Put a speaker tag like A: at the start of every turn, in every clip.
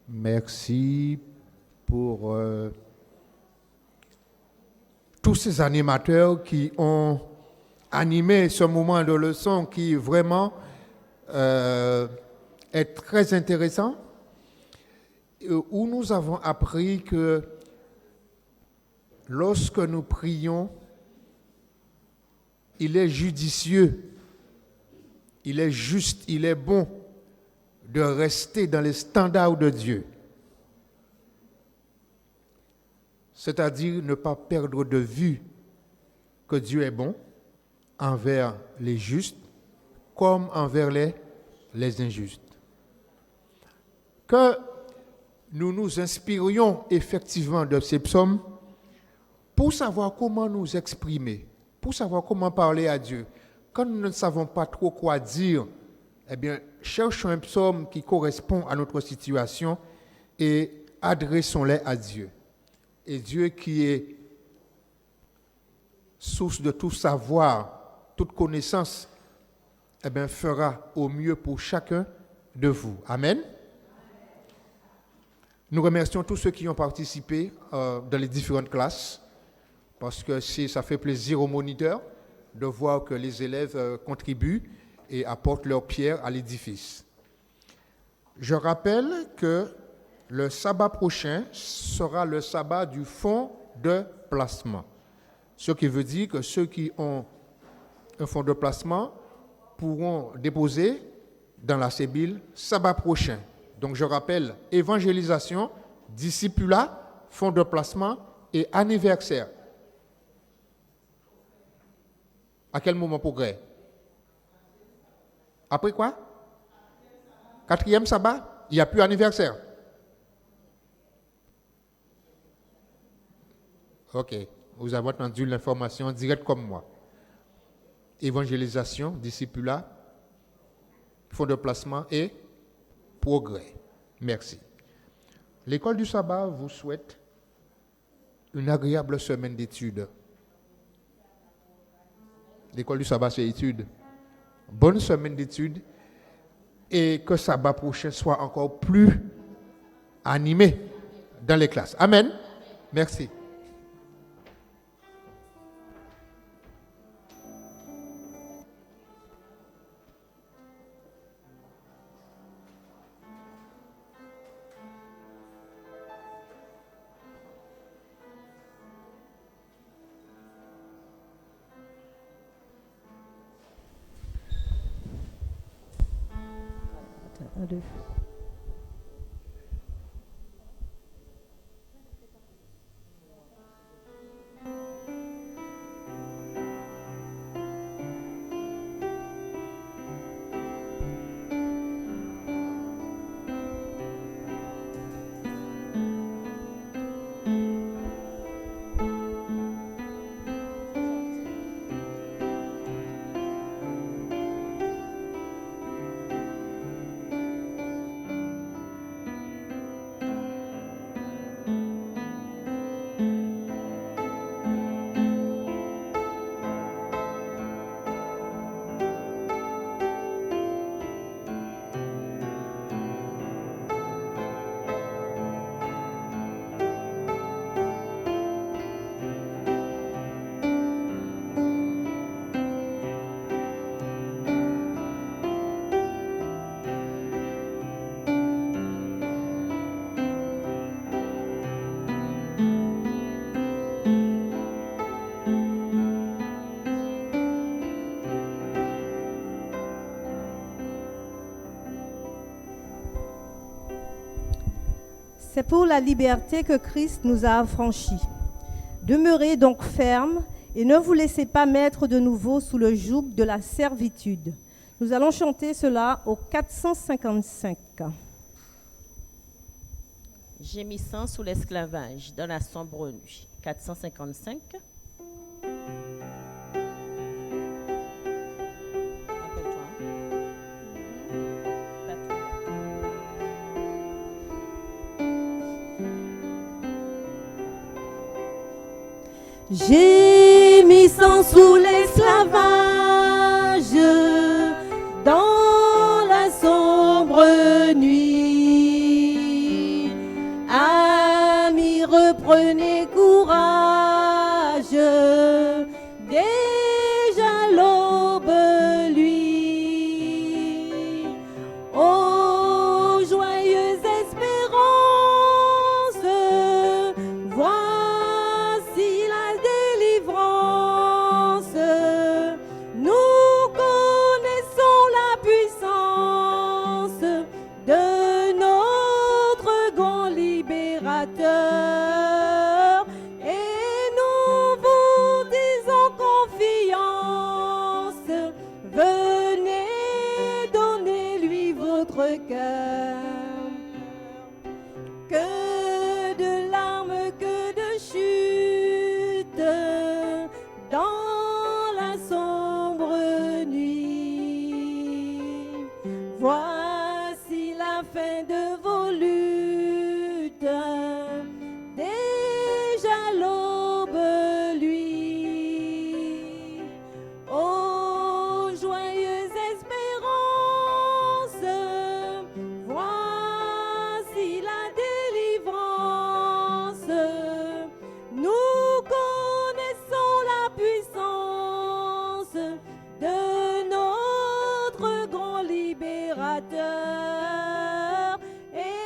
A: Merci pour tous ces animateurs qui ont animé ce moment de leçon qui vraiment est très intéressant, où nous avons appris que lorsque nous prions, il est judicieux, il est juste, il est bon de rester dans les standards de Dieu. C'est-à-dire ne pas perdre de vue que Dieu est bon envers les justes comme envers les injustes. Que nous nous inspirions effectivement de ces psaumes pour savoir comment nous exprimer, pour savoir comment parler à Dieu. Quand nous ne savons pas trop quoi dire, eh bien, cherchons un psaume qui correspond à notre situation et adressons-les à Dieu. Et Dieu qui est source de tout savoir, toute connaissance, eh bien, fera au mieux pour chacun de vous. Amen. Nous remercions tous ceux qui ont participé dans les différentes classes, parce que ça fait plaisir aux moniteurs de voir que les élèves contribuent et apportent leur pierre à l'édifice. Je rappelle que le sabbat prochain sera le sabbat du fonds de placement. Ce qui veut dire que ceux qui ont un fonds de placement pourront déposer dans la Sébile sabbat prochain. Donc je rappelle, évangélisation, discipulat, fonds de placement et anniversaire. À quel moment progrès? Après quoi? 4e sabbat? Il n'y a plus anniversaire. Ok, vous avez entendu l'information directe comme moi. Évangélisation, discipulat, fonds de placement et progrès. Merci. L'école du sabbat vous souhaite une agréable semaine d'études. L'école du sabbat, c'est études. Bonne semaine d'études et que sabbat prochain soit encore plus animé dans les classes. Amen. Merci.
B: C'est pour la liberté que Christ nous a affranchis. Demeurez donc fermes et ne vous laissez pas mettre de nouveau sous le joug de la servitude. Nous allons chanter cela au 455.
C: Gémissant sous l'esclavage dans la sombre nuit. 455.
B: Gémissant sous l'esclavage dans la sombre nuit. reprenez courage, déjà l'aube luit. Ô joyeuse espérance, voici la délivrance. Nous connaissons la puissance de notre grand libérateur, et nous vous disons confiance, venez donner-lui votre cœur. Que de larmes, que de chutes dans la sombre nuit. Voici la fin de vos luttes, déjà l'aube luit. Ô joyeuse espérance, voici la délivrance. Nous connaissons la puissance de notre grand libérateur, et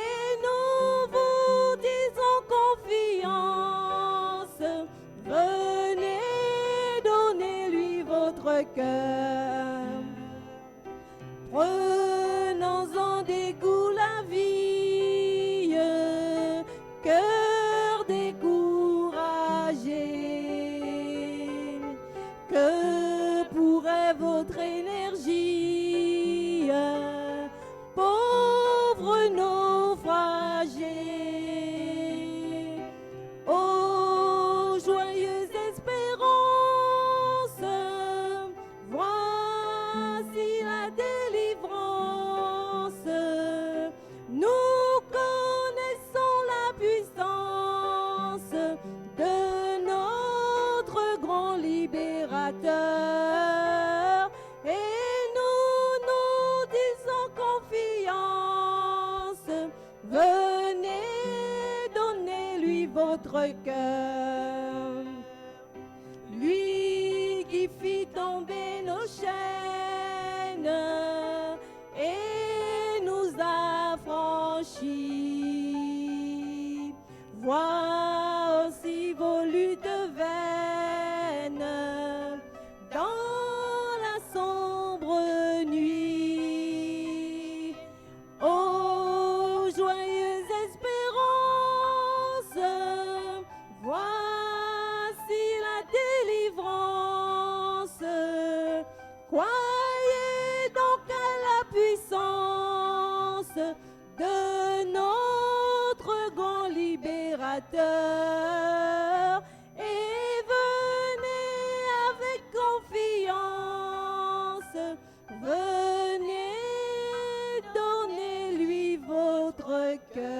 B: nous vous disons confiance, venez donner-lui votre cœur. Prenons-en dégoût la vie, cœur découragé. Que pourrait votre énergie, pauvre naufragé? Ô joyeuse espérance, voici la délivrance. Nous connaissons la puissance de notre grand libérateur, et nous nous disons confiance, venez donner-lui votre cœur. Lui qui fit tomber nos chaînes et nous affranchis. Vois aussi vos luttes vaines dans la sombre nuit. Ô joyeuse espérance, voici la délivrance. Croyez donc à la puissance de notre grand libérateur, et venez avec confiance, venez donner-lui votre cœur.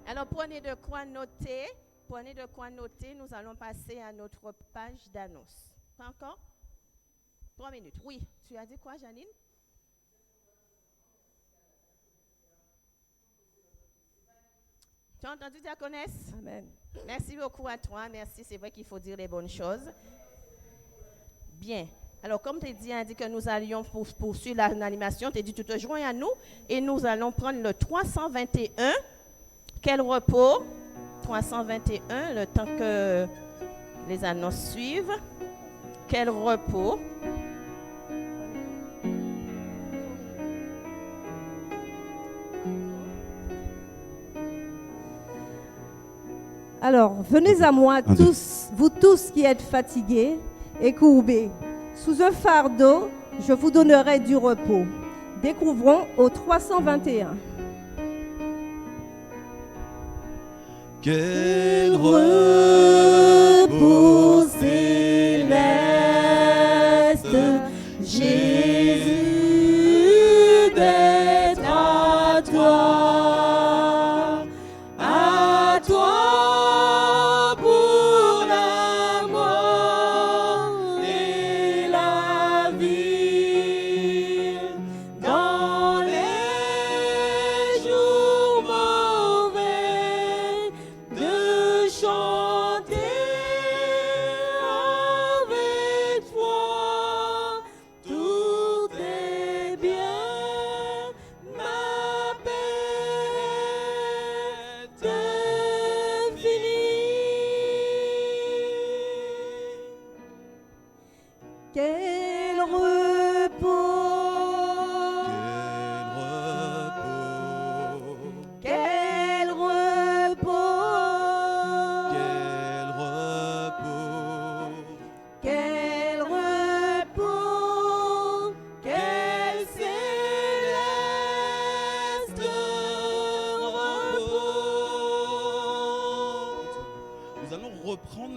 C: Alors prenez de quoi noter. Prenez de quoi noter. Nous allons passer à notre page d'annonce. Pas encore? 3 minutes. Oui. Tu as dit quoi, Janine? Tu as entendu, diaconesse?
B: Amen.
C: Merci beaucoup à toi. Merci. C'est vrai qu'il faut dire les bonnes choses. Bien. Alors, comme tu as dit que nous allions poursuivre l'animation, tu as dit tu te joins à nous et nous allons prendre le 321. Quel repos? 321, le temps que les annonces suivent. Quel repos?
B: Alors, venez à moi tous, vous tous qui êtes fatigués et courbés. Sous un fardeau, je vous donnerai du repos. Découvrons au 321.
D: Quel repos céleste, Jésus, d'être à toi pour la mort et la vie, dans les jours morts.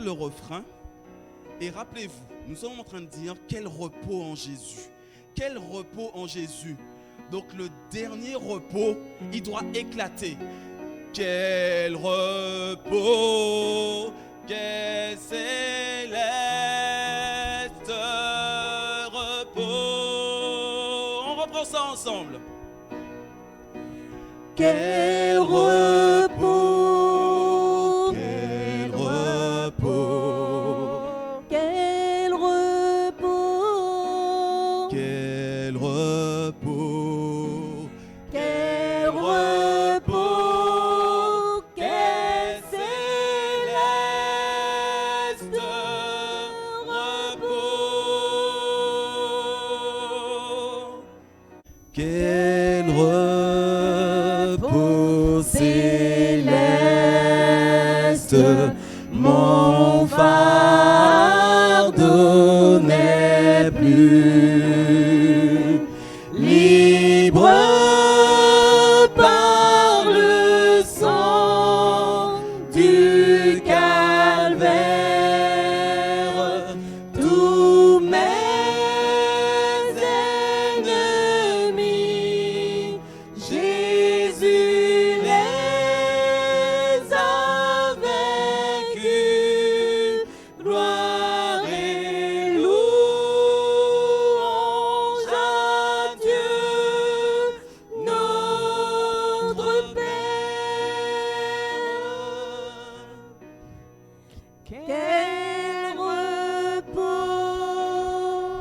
E: le refrain et rappelez-vous, nous sommes en train de dire quel repos en Jésus. Quel repos en Jésus. Donc le dernier repos, il doit éclater. Quel repos, quel céleste repos. On reprend ça ensemble.
D: Quel repos,
E: Quel repos,
D: quel repos,
E: quel repos,
D: quel repos, quel céleste repos.
E: quel repos
D: Céleste, mon fardeau n'est plus libre par le sang du calvaire. Tous mes ennemis, Jésus les a vaincus. Gloire et louange à Dieu, notre Père. Quel repos,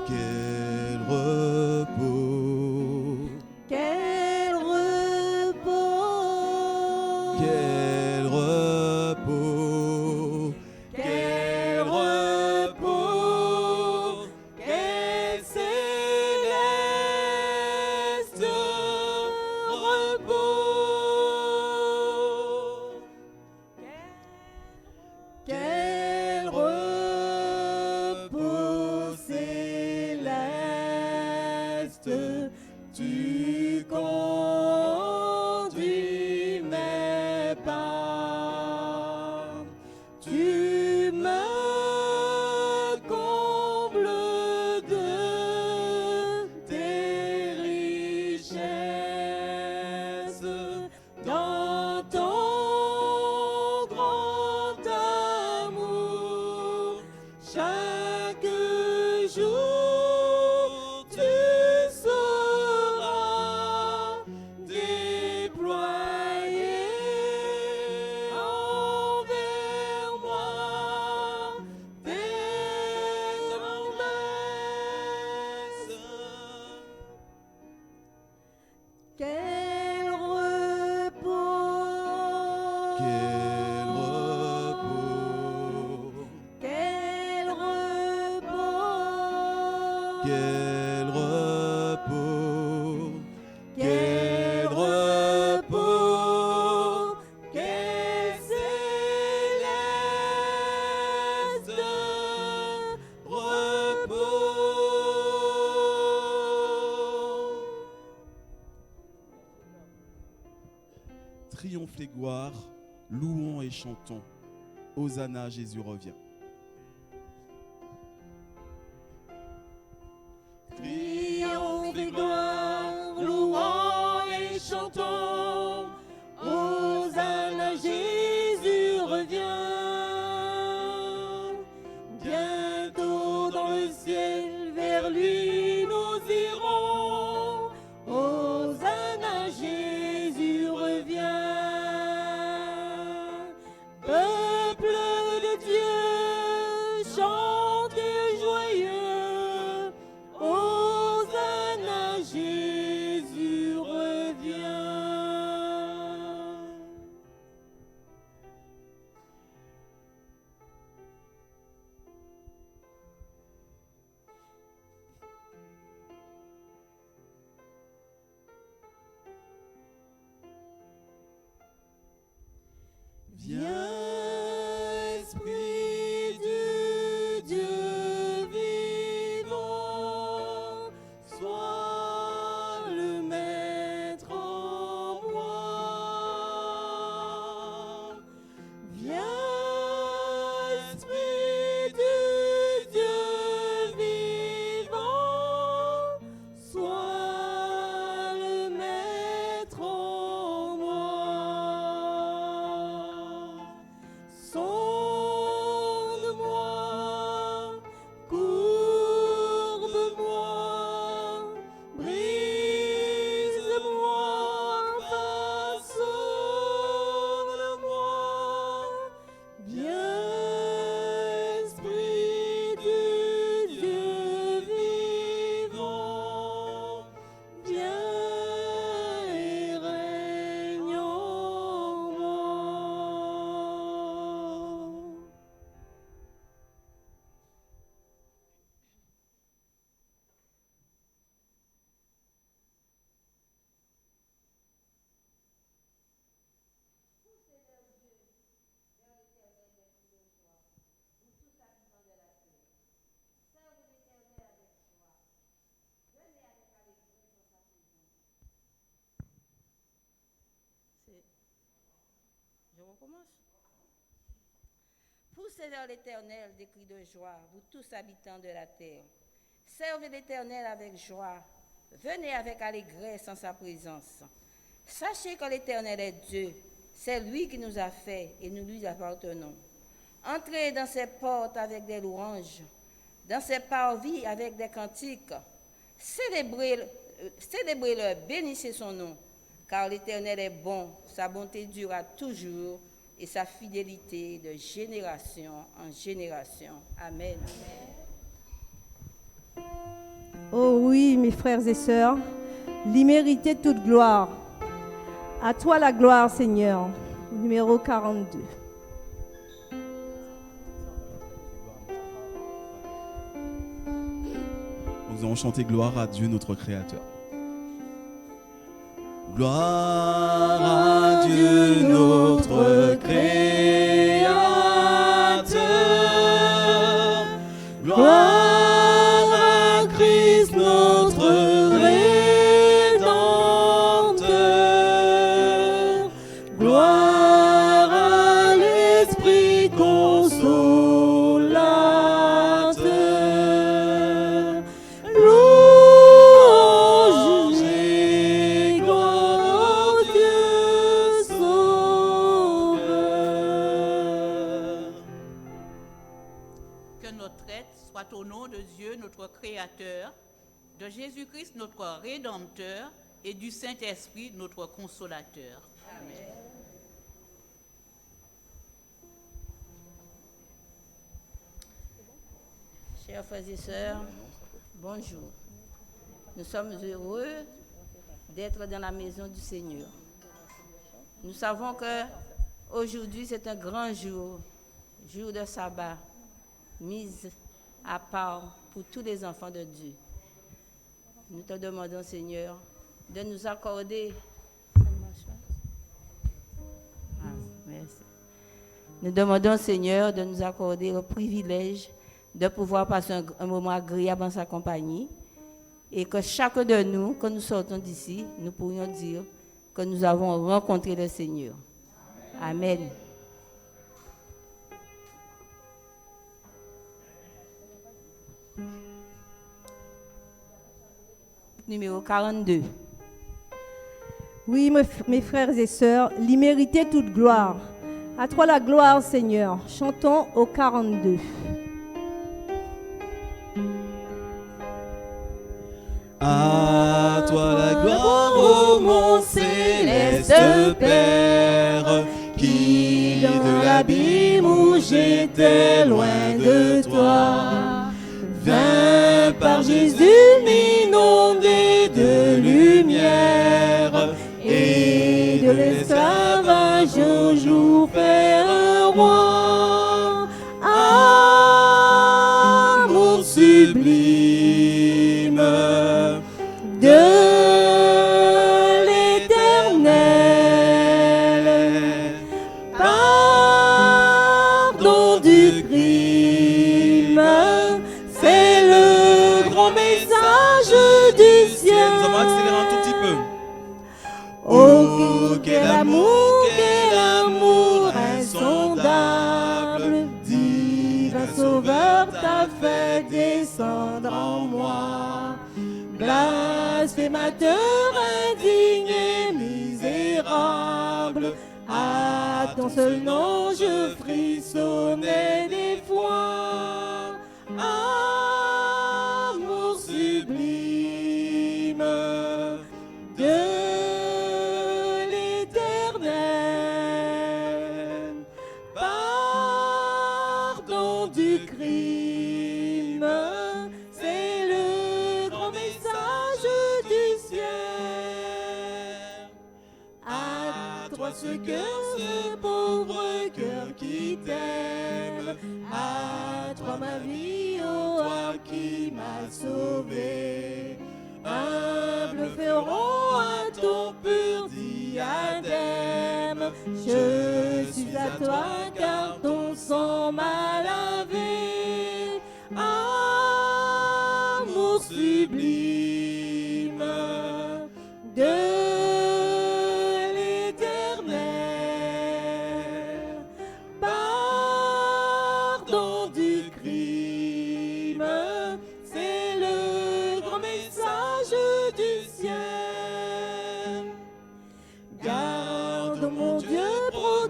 E: quel repos,
D: quel repos,
E: quel repos,
D: quel repos, quel céleste repos. Quel repos céleste, tu conduis mes pas, tu me combles de tes richesses dans ton grand amour. Chaque jour tu sauras déployer envers moi tes promesses. Quel repos,
E: quel repos,
D: quel repos,
E: quel repos,
D: quel repos, quel céleste repos.
E: triomphe et gloire, louons et chantons. Hosanna, Jésus revient.
D: Triomphe et gloire, louons et chantons. Hosanna, Jésus revient. Bientôt dans le ciel, vers lui nous irons. Hosanna, Jésus revient. Peuple de Dieu, chantez joyeux. Hosanna, Jésus revient. Viens, Esprit du Dieu vivant, sois le maître en moi. Viens, Esprit
F: Je recommence. Poussez vers l'Éternel des cris de joie, vous tous habitants de la terre. Servez l'Éternel avec joie. Venez avec allégresse en sa présence. Sachez que l'Éternel est Dieu. C'est lui qui nous a fait et nous lui appartenons. Entrez dans ses portes avec des louanges, dans ses parvis avec des cantiques. Célébrez-le, bénissez son nom, car l'Éternel est bon, sa bonté durera toujours et sa fidélité de génération en génération. Amen.
B: Oh oui, mes frères et sœurs, l'immérité toute gloire. À toi la gloire, Seigneur. Numéro 42.
E: Nous allons chanter gloire à Dieu notre Créateur. Gloire à Dieu notre Créateur. Gloire à Christ notre Rédempteur. Gloire à l'Esprit consolateur. Louange et gloire au Dieu sauveur.
G: Que notre aide soit au nom de Dieu, notre Créateur, de Jésus-Christ, notre Rédempteur, et du Saint-Esprit, notre Consolateur. Amen.
F: Chers frères et sœurs, bonjour. Nous sommes heureux d'être dans la maison du Seigneur. Nous savons que aujourd'hui c'est un grand jour, jour de sabbat, mis à part pour tous les enfants de Dieu. Nous te demandons, Seigneur, de nous accorder. Merci. Nous demandons, Seigneur, de nous accorder le privilège de pouvoir passer un moment agréable en sa compagnie et que chacun de nous, quand nous sortons d'ici, nous pourrions dire que nous avons rencontré le Seigneur. Amen. Numéro 42.
B: Oui, mes frères et sœurs, l'immérité toute gloire. À toi la gloire, Seigneur. Chantons au 42.
E: À toi la gloire, ô mon céleste Père, qui de l'abîme où j'étais loin de toi, vint par Jésus m'inonder de lumière, et de l'esclavage un jour faire un roi. Amour sublime de l'Éternel, pardon du crime, c'est le grand message du ciel. Nous allons accélérer un tout petit peu. Oh, quel amour insondable, divin sauveur, t'a fait descendre en moi. Blasphémateur, indigne et misérable, à ton seul nom je frissonnais des fois. Amour sublime de l'Éternel, pardon du crime, c'est le grand message du ciel. À toi ce cœur, ce pauvre cœur qui t'aime, à toi ma vie, ô toi qui m'as sauvé. Humble féron à ton pur diadème, je suis à toi car ton sang m'a lavé. Amour sublime de l'Éternel,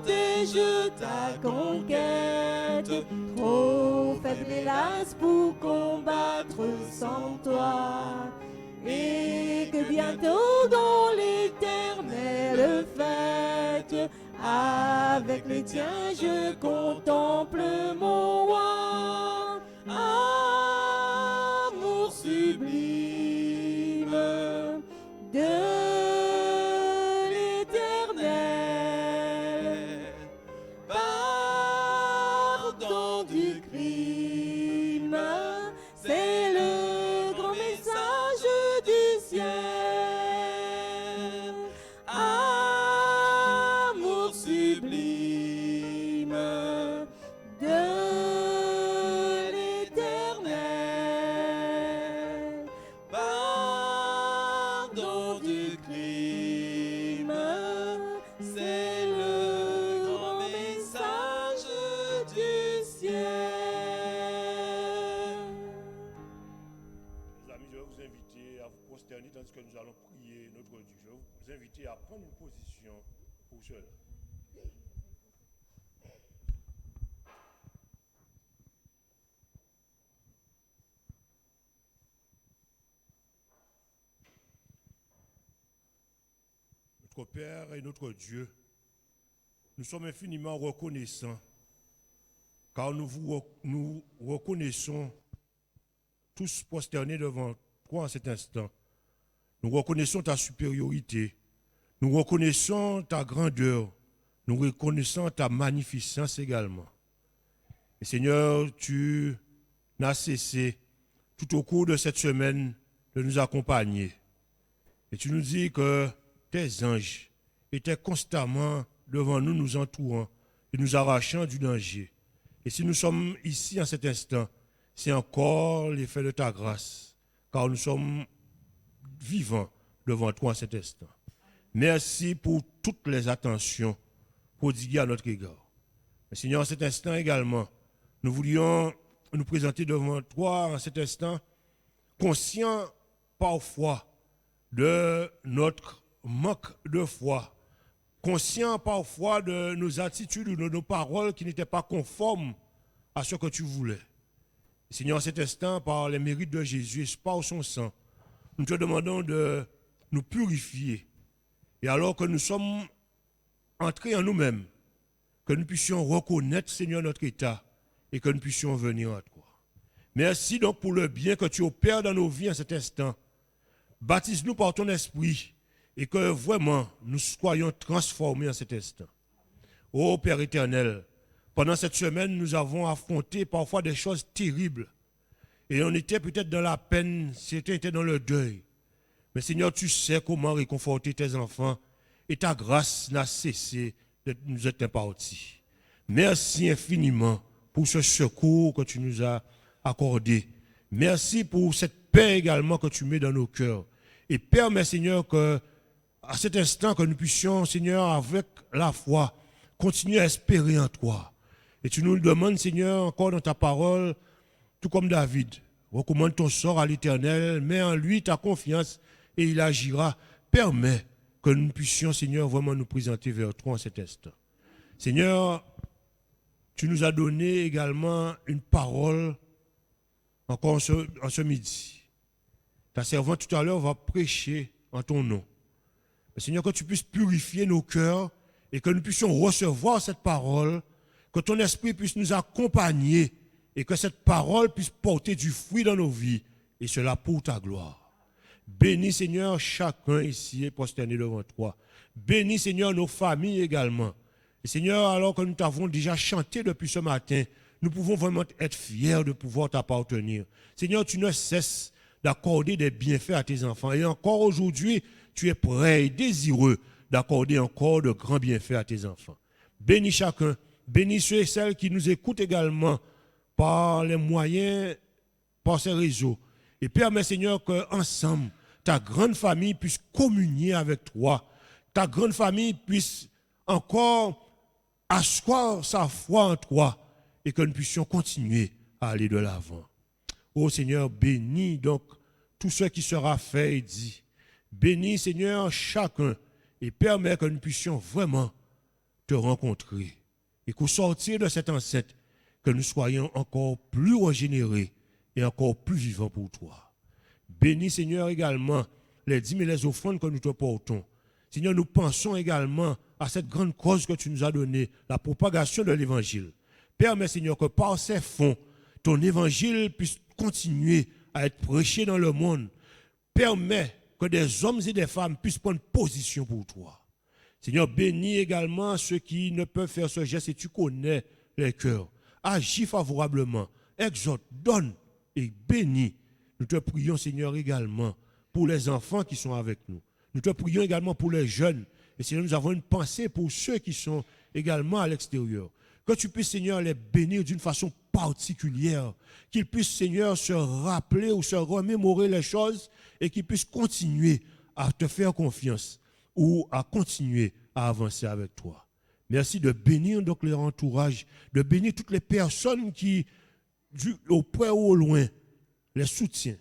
D: protège ta conquête.
B: Trop faible hélas pour combattre sans toi. Et que bientôt dans l'éternelle fête, avec les tiens je contemple mon roi. Amour sublime de l'éternel, pardon du crime, c'est le grand message du ciel. Amour sublime de l'éternel, pardon du crime, c'est le grand message du ciel.
H: Mes amis, je vais vous inviter à vous prosterner tandis que nous allons prier notre Dieu. Je vais vous inviter à prendre une position pour cela. Notre Père et notre Dieu, nous sommes infiniment reconnaissants car nous reconnaissons tous prosternés devant toi en cet instant. Nous reconnaissons ta supériorité, nous reconnaissons ta grandeur, nous reconnaissons ta magnificence également. Et Seigneur, tu n'as cessé tout au cours de cette semaine de nous accompagner. Et tu nous dis que tes anges étaient constamment devant nous, nous entourant et nous arrachant du danger. Et si nous sommes ici en cet instant, c'est encore l'effet de ta grâce, car nous sommes vivants devant toi en cet instant. Merci pour toutes les attentions prodiguées à notre égard. Mais Seigneur, en cet instant également, nous voulions nous présenter devant toi en cet instant, conscients parfois de notre manque de foi, conscients parfois de nos attitudes ou de nos paroles qui n'étaient pas conformes à ce que tu voulais. Seigneur, en cet instant, par les mérites de Jésus et par son sang, nous te demandons de nous purifier. Et alors que nous sommes entrés en nous-mêmes, que nous puissions reconnaître, Seigneur, notre état et que nous puissions venir à toi. Merci donc pour le bien que tu opères dans nos vies en cet instant. Baptise-nous par ton esprit et que vraiment nous soyons transformés en cet instant. Ô Père éternel, pendant cette semaine, nous avons affronté parfois des choses terribles. Et on était peut-être dans la peine, certains étaient dans le deuil. Mais Seigneur, tu sais comment réconforter tes enfants et ta grâce n'a cessé de nous être impartie. Merci infiniment pour ce secours que tu nous as accordé. Merci pour cette paix également que tu mets dans nos cœurs. Et permets, Seigneur, que à cet instant, que nous puissions, Seigneur, avec la foi, continuer à espérer en toi. Et tu nous le demandes, Seigneur, encore dans ta parole, tout comme David. Recommande ton sort à l'Éternel, mets en lui ta confiance et il agira. Permets que nous puissions, Seigneur, vraiment nous présenter vers toi en cet instant. Seigneur, tu nous as donné également une parole encore en ce midi. Ta servante tout à l'heure va prêcher en ton nom. Mais Seigneur, que tu puisses purifier nos cœurs et que nous puissions recevoir cette parole, que ton esprit puisse nous accompagner et que cette parole puisse porter du fruit dans nos vies, et cela pour ta gloire. Bénis, Seigneur, chacun ici est prosterné devant toi. Bénis, Seigneur, nos familles également. Et Seigneur, alors que nous t'avons déjà chanté depuis ce matin, nous pouvons vraiment être fiers de pouvoir t'appartenir. Seigneur, tu ne cesses d'accorder des bienfaits à tes enfants. Et encore aujourd'hui, tu es prêt et désireux d'accorder encore de grands bienfaits à tes enfants. Bénis chacun. Bénis ceux et celles qui nous écoutent également par les moyens, par ces réseaux. Et permets, Seigneur, qu'ensemble, ta grande famille puisse communier avec toi. Ta grande famille puisse encore asseoir sa foi en toi et que nous puissions continuer à aller de l'avant. Ô Seigneur, bénis donc tout ce qui sera fait et dit. Bénis, Seigneur, chacun et permets que nous puissions vraiment te rencontrer. Et qu'au sortir de cette enceinte, que nous soyons encore plus régénérés et encore plus vivants pour toi. Bénis, Seigneur, également les dîmes et les offrandes que nous te portons. Seigneur, nous pensons également à cette grande cause que tu nous as donnée, la propagation de l'évangile. Permets, Seigneur, que par ces fonds, ton évangile puisse continuer à être prêché dans le monde. Permets que des hommes et des femmes puissent prendre position pour toi. Seigneur, bénis également ceux qui ne peuvent faire ce geste et tu connais les cœurs. Agis favorablement, exhorte, donne et bénis. Nous te prions, Seigneur, également pour les enfants qui sont avec nous. Nous te prions également pour les jeunes. Et Seigneur, nous avons une pensée pour ceux qui sont également à l'extérieur. Que tu puisses, Seigneur, les bénir d'une façon particulière. Qu'ils puissent, Seigneur, se rappeler ou se remémorer les choses et qu'ils puissent continuer à te faire confiance ou à continuer à avancer avec toi. Merci de bénir donc leur entourage, de bénir toutes les personnes qui, au près ou au loin, les soutiennent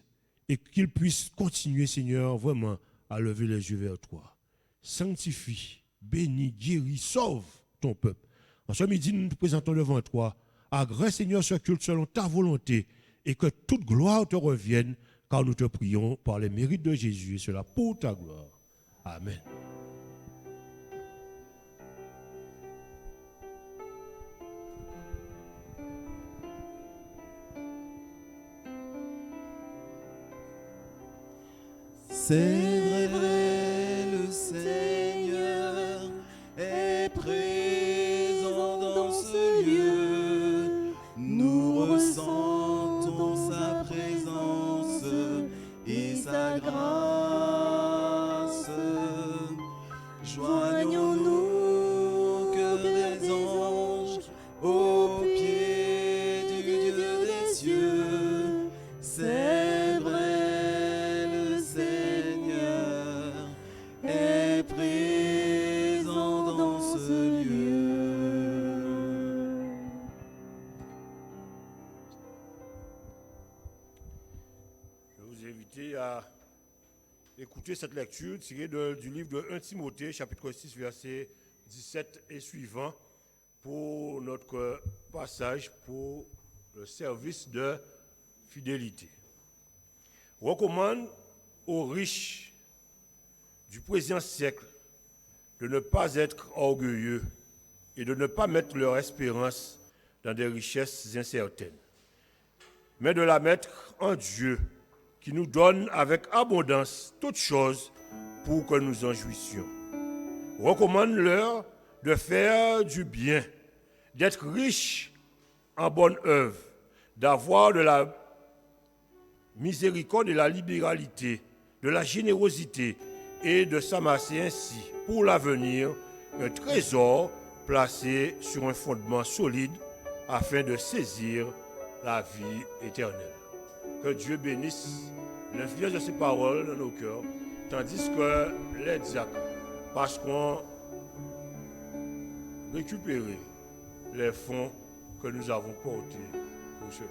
H: et qu'ils puissent continuer, Seigneur, vraiment à lever les yeux vers toi. Sanctifie, bénis, guéris, sauve ton peuple. En ce midi, nous nous présentons devant toi. Agrée, Seigneur, ce culte selon ta volonté et que toute gloire te revienne, car nous te prions par les mérites de Jésus et cela pour ta gloire. Amen.
D: C'est vrai, le Seigneur est présent dans ce lieu. Nous ressentons sa présence et sa grâce. Joignons-nous, chœur des anges, au pied du Dieu des cieux. C'est vrai, le Seigneur est présent dans ce lieu.
H: Je vous invite à écouter cette lecture tirée du livre de 1 Timothée, chapitre 6, versets 17 et suivants, pour notre passage pour le service de fidélité. Recommande aux riches du présent siècle de ne pas être orgueilleux et de ne pas mettre leur espérance dans des richesses incertaines, mais de la mettre en Dieu, qui nous donne avec abondance toutes choses pour que nous en jouissions. Recommande-leur de faire du bien, d'être riches en bonne œuvre, d'avoir de la miséricorde et la libéralité, de la générosité et de s'amasser ainsi pour l'avenir un trésor placé sur un fondement solide afin de saisir la vie éternelle. Que Dieu bénisse l'influence de ces paroles dans nos cœurs, tandis que les diacres passeront récupérer les fonds que nous avons portés pour ceux.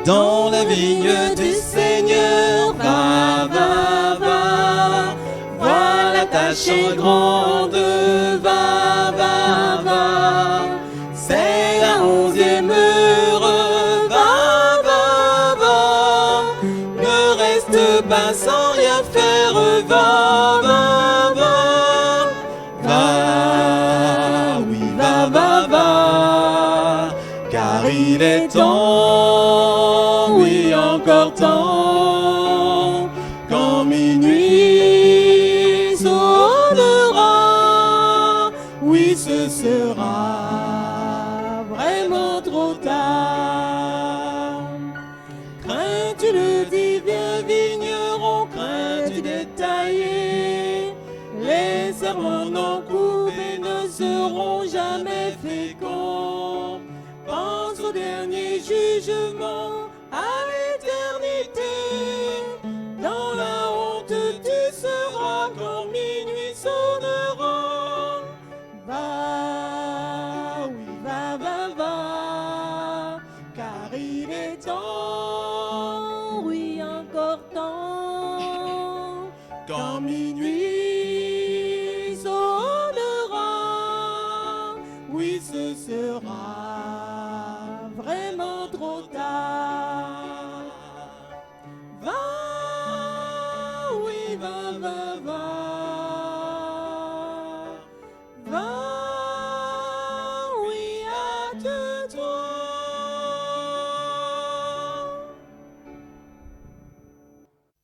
D: Dans la vigne du Seigneur, va, va, va. Voilà ta chambre grande, va, va, va. C'est la 11e heure, va, va, va. Ne reste pas sans rien faire, va, va, va. Va, oui, va, va, va. Car il est temps, oui, encore temps, quand minuit sonnera, oui, ce sera vraiment trop tard. Crains-tu le divin vigneron, crains-tu détaillé, les serments non coupés ne seront jamais féconds. Pense au dernier jugement, à l'éternité. Dans la honte tu seras quand minuit sonnera. Va, oui, va, va, va, car il est temps, oui, encore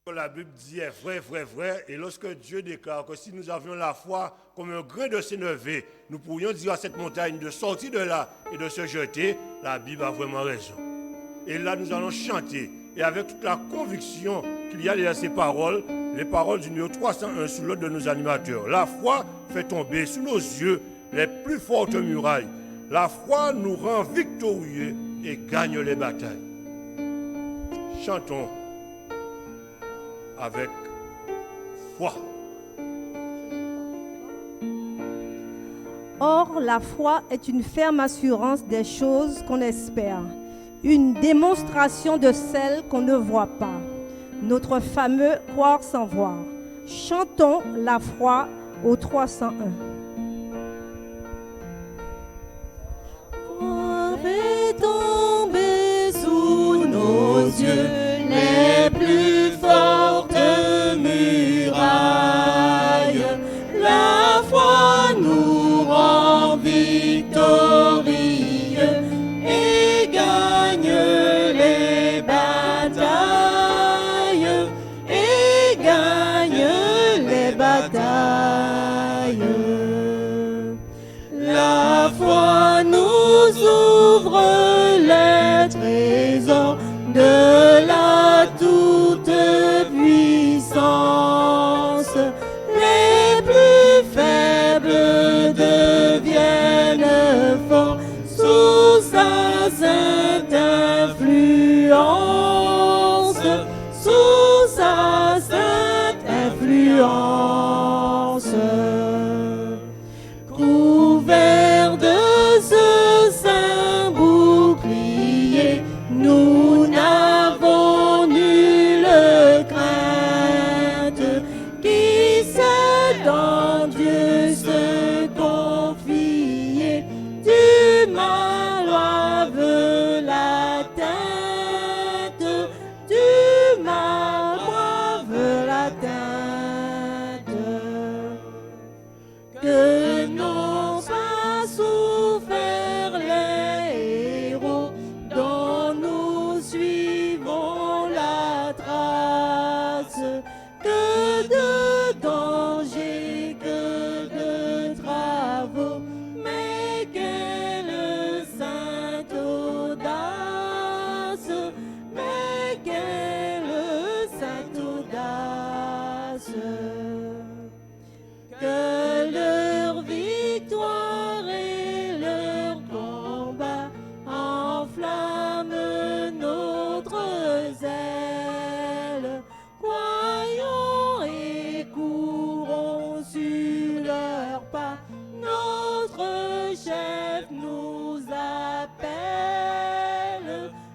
H: que la Bible dit est vrai, vrai, vrai. Et lorsque Dieu déclare que si nous avions la foi comme un grain de sénévé, nous pourrions dire à cette montagne de sortir de là et de se jeter, la Bible a vraiment raison. Et là, nous allons chanter. Et avec toute la conviction qu'il y a derrière ces paroles, les paroles du numéro 301 sous l'autre de nos animateurs. La foi fait tomber sous nos yeux les plus fortes murailles. La foi nous rend victorieux et gagne les batailles. Chantons avec foi.
B: Or, la foi est une ferme assurance des choses qu'on espère, une démonstration de celles qu'on ne voit pas. Notre fameux croire sans voir. Chantons la foi au 301.
D: Fait tomber sous nos yeux les plus fortes murailles. La foi nous rend victorieux et gagne les batailles. Et gagne les batailles. La foi nous ouvre les trésors de la toute-puissance. Les plus faibles deviennent forts sous sa sainte influence. Sous sa sainte influence. Couverts de ce saint bouclier, nous n'avons nulle crainte. Qui sait en Dieu se confier, du mal brave la tête, du mal brave la tête. Que n'ont pas souffert les héros dont nous suivons la trace. Que de dangers, que de travaux, mais quelle sainte audace, mais quelle sainte audace. Que leur victoire et leur combat enflamment notre zèle. Croyons et courons sur leurs pas. Notre chef nous appelle.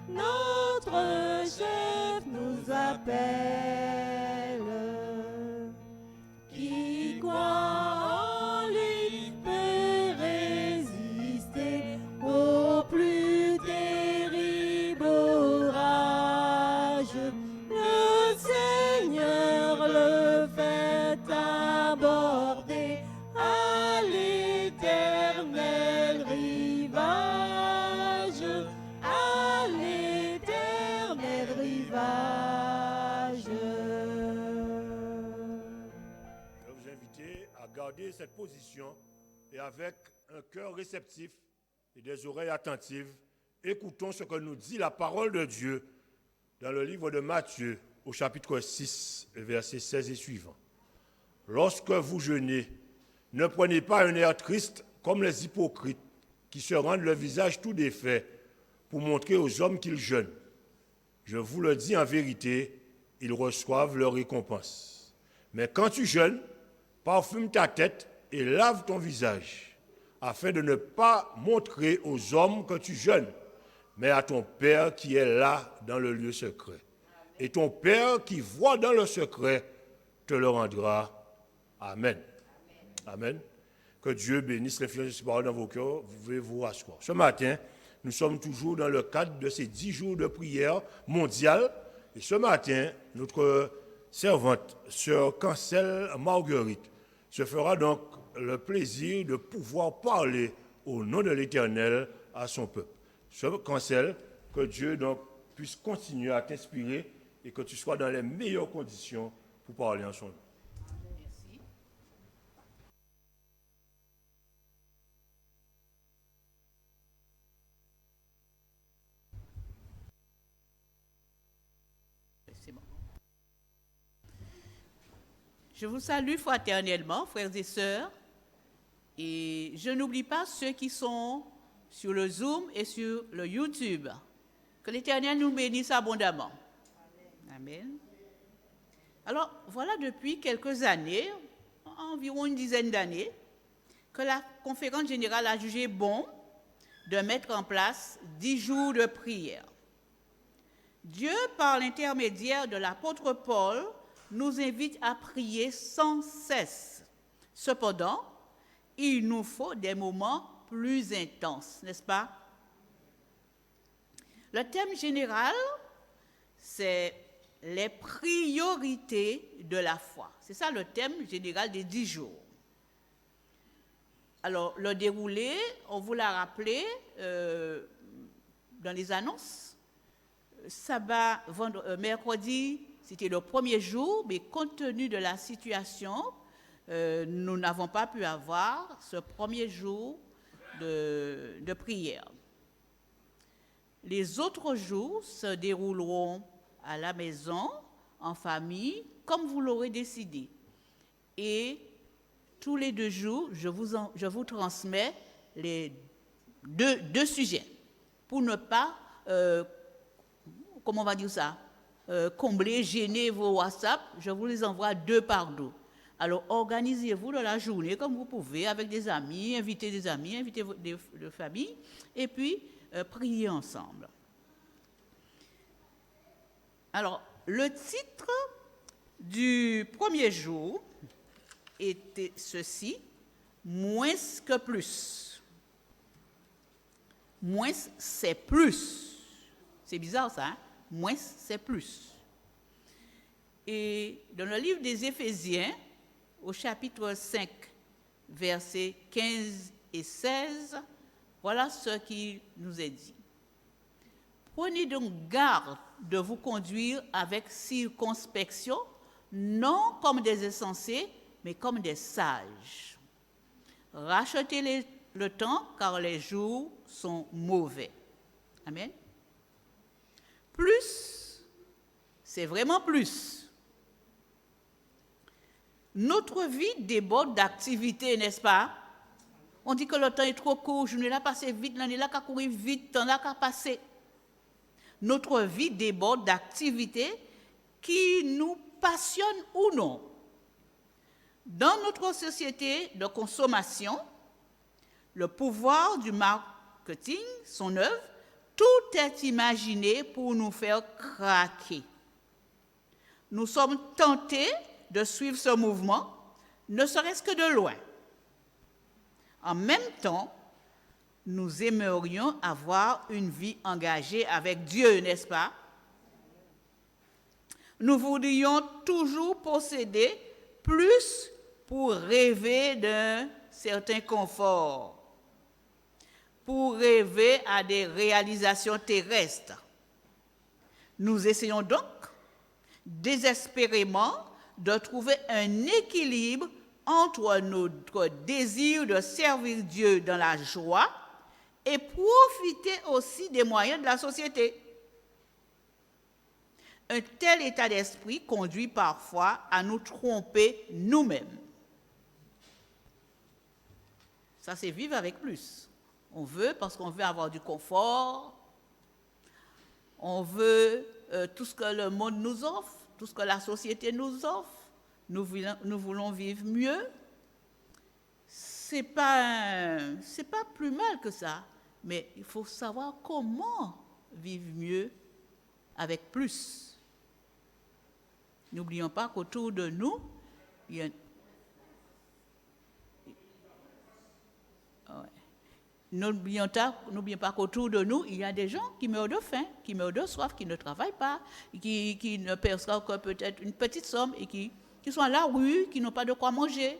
D: Notre chef nous appelle. Qui croit en lui peut résister au plus terrible orage. Le Seigneur le fait aborder à l'éternel rivage. À l'éternel rivage.
H: Je vais vous inviter à garder cette position et avec un cœur réceptif et des oreilles attentives, écoutons ce que nous dit la parole de Dieu dans le livre de Matthieu au chapitre 6, versets 16 et suivants. Lorsque vous jeûnez, ne prenez pas un air triste comme les hypocrites qui se rendent le visage tout défait pour montrer aux hommes qu'ils jeûnent. Je vous le dis en vérité, ils reçoivent leur récompense. Mais quand tu jeûnes, parfume ta tête et lave ton visage, afin de ne pas montrer aux hommes que tu jeûnes, mais à ton Père qui est là dans le lieu secret. Et ton Père qui voit dans le secret te le rendra. Amen. Amen. Que Dieu bénisse l'influence de ces paroles dans vos cœurs. Vous pouvez vous rasseoir. Ce matin, nous sommes toujours dans le cadre de ces 10 jours de prière mondiale. Et ce matin, notre servante, sœur Cancel Marguerite, se fera donc le plaisir de pouvoir parler au nom de l'Éternel à son peuple. Sœur Cancel, que Dieu donc puisse continuer à t'inspirer et que tu sois dans les meilleures conditions pour parler en son nom.
G: Merci. C'est bon. Je vous salue fraternellement, frères et sœurs, et je n'oublie pas ceux qui sont sur le Zoom et sur le YouTube. Que l'Éternel nous bénisse abondamment. Amen. Alors, voilà depuis quelques années, environ une dizaine d'années, que la conférence générale a jugé bon de mettre en place 10 jours de prière. Dieu, par l'intermédiaire de l'apôtre Paul, nous invite à prier sans cesse. Cependant, il nous faut des moments plus intenses, n'est-ce pas? Le thème général, c'est les priorités de la foi. C'est ça le thème général des 10 jours. Alors, le déroulé, on vous l'a rappelé dans les annonces. Sabbat, mercredi, c'était le premier jour, mais compte tenu de la situation, nous n'avons pas pu avoir ce premier jour de prière. Les autres jours se dérouleront à la maison, en famille, comme vous l'aurez décidé. Et tous les 2 jours, je vous transmets les deux sujets pour ne pas, comment on va dire ça, combler, gêner vos WhatsApp. Je vous les envoie 2 par 2. Alors, organisez-vous dans la journée comme vous pouvez, avec des amis, invitez des familles, et puis priez ensemble. Alors, le titre du premier jour était ceci, moins que plus. Moins, c'est plus. C'est bizarre ça, hein? Moins, c'est plus. Et dans le livre des Éphésiens, au chapitre 5, versets 15 et 16, voilà ce qui nous est dit. Prenez donc garde de vous conduire avec circonspection, non comme des insensés, mais comme des sages. Rachetez le temps, car les jours sont mauvais. Amen. Plus, c'est vraiment plus. Notre vie déborde d'activités, n'est-ce pas? On dit que le temps est trop court, je ne l'ai passé vite, l'année là qu'a couru vite, temps là qu'a passé. Notre vie déborde d'activités qui nous passionnent ou non. Dans notre société de consommation, le pouvoir du marketing, son œuvre, tout est imaginé pour nous faire craquer. Nous sommes tentés de suivre ce mouvement, ne serait-ce que de loin. En même temps, nous aimerions avoir une vie engagée avec Dieu, n'est-ce pas? Nous voudrions toujours posséder plus pour rêver d'un certain confort, pour rêver à des réalisations terrestres. Nous essayons donc désespérément de trouver un équilibre entre notre désir de servir Dieu dans la joie et profiter aussi des moyens de la société. Un tel état d'esprit conduit parfois à nous tromper nous-mêmes. Ça, c'est vivre avec plus. On veut parce qu'on veut avoir du confort, on veut tout ce que le monde nous offre, tout ce que la société nous offre. Nous voulons vivre mieux. C'est pas plus mal que ça, mais il faut savoir comment vivre mieux avec plus. N'oublions pas qu'autour de nous, il y a... N'oublions pas qu'autour de nous, il y a des gens qui meurent de faim, qui meurent de soif, qui ne travaillent pas, qui ne perçoivent que peut-être une petite somme et qui sont à la rue, qui n'ont pas de quoi manger.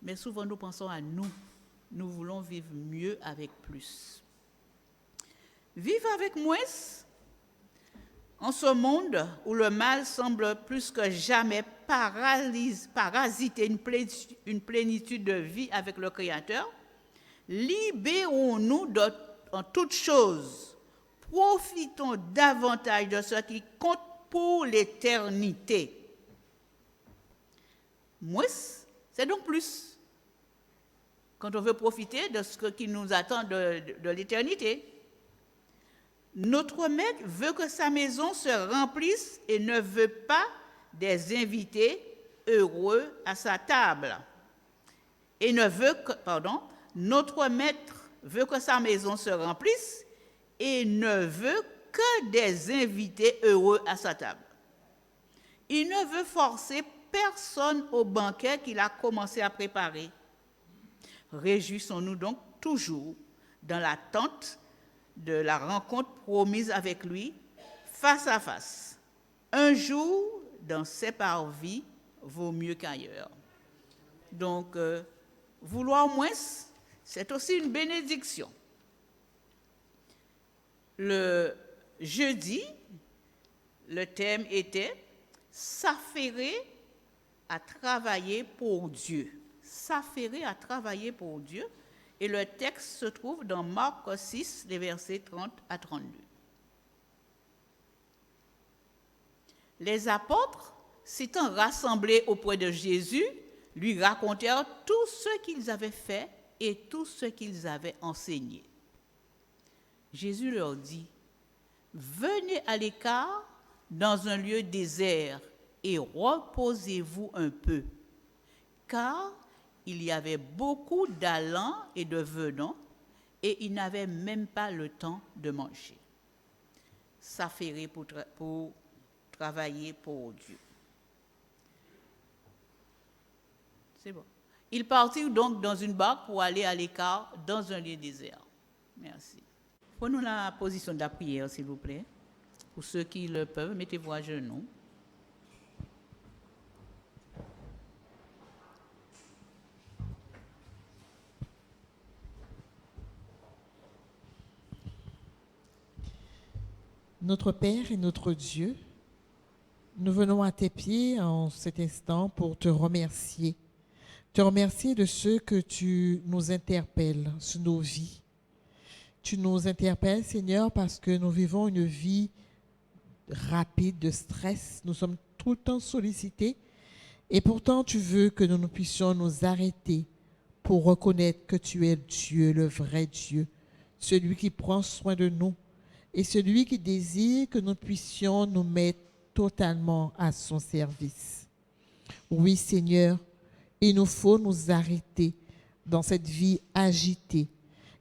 G: Mais souvent, nous pensons à nous. Nous voulons vivre mieux avec plus. Vivre avec moins, En ce monde où le mal semble plus que jamais parasiter une plénitude de vie avec le Créateur, libérons-nous en toutes choses. Profitons davantage de ce qui compte pour l'éternité. Moins, c'est donc plus. Quand on veut profiter de ce qui nous attend de l'éternité. Notre Maître veut que sa maison se remplisse et ne veut pas des invités heureux à sa table. Notre Maître veut que sa maison se remplisse et ne veut que des invités heureux à sa table. Il ne veut forcer personne au banquet qu'il a commencé à préparer. Réjouissons-nous donc toujours dans l'attente de la rencontre promise avec lui, face à face. Un jour, dans ses parvis, vaut mieux qu'ailleurs. Donc, vouloir moins, c'est aussi une bénédiction. Le jeudi, le thème était « S'affairer à travailler pour Dieu ». S'affairer à travailler pour Dieu. Et le texte se trouve dans Marc 6, les versets 30 à 32. Les apôtres, s'étant rassemblés auprès de Jésus, lui racontèrent tout ce qu'ils avaient fait et tout ce qu'ils avaient enseigné. Jésus leur dit, « Venez à l'écart dans un lieu désert et reposez-vous un peu, car il y avait beaucoup d'allants et de venants, et ils n'avaient même pas le temps de manger. » S'affairer pour travailler pour Dieu. C'est bon. Ils partirent donc dans une barque pour aller à l'écart dans un lieu désert. Merci. Prenons la position de la prière, s'il vous plaît. Pour ceux qui le peuvent, mettez-vous à genoux.
I: Notre Père et notre Dieu, nous venons à tes pieds en cet instant pour te remercier. Te remercier de ce que tu nous interpelles sur nos vies. Tu nous interpelles, Seigneur, parce que nous vivons une vie rapide de stress. Nous sommes tout le temps sollicités. Et pourtant, tu veux que nous puissions nous arrêter pour reconnaître que tu es Dieu, le vrai Dieu, celui qui prend soin de nous. Et celui qui désire que nous puissions nous mettre totalement à son service. Oui, Seigneur, il nous faut nous arrêter dans cette vie agitée.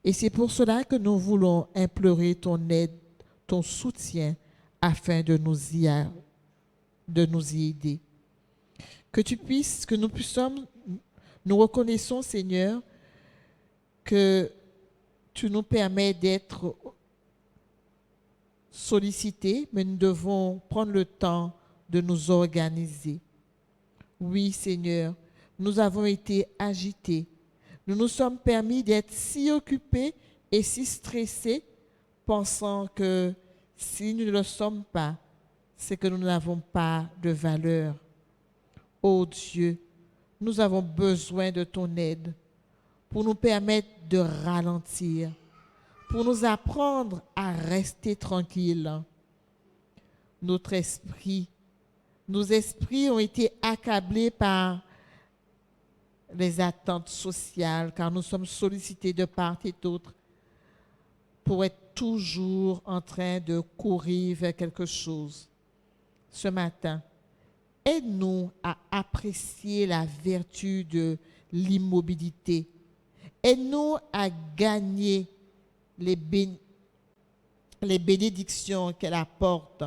I: Et c'est pour cela que nous voulons implorer ton aide, ton soutien, afin de nous y aider. Que nous puissions, nous reconnaissons, Seigneur, que tu nous permets d'être sollicités, mais nous devons prendre le temps de nous organiser. Oui, Seigneur, nous avons été agités. Nous nous sommes permis d'être si occupés et si stressés, pensant que si nous ne le sommes pas, c'est que nous n'avons pas de valeur. Ô Dieu, nous avons besoin de ton aide pour nous permettre de ralentir, pour nous apprendre à rester tranquilles. Nos esprits ont été accablés par les attentes sociales, car nous sommes sollicités de part et d'autre pour être toujours en train de courir vers quelque chose. Ce matin, aide-nous à apprécier la vertu de l'immobilité. Aide-nous à gagner les bénédictions qu'elle apporte,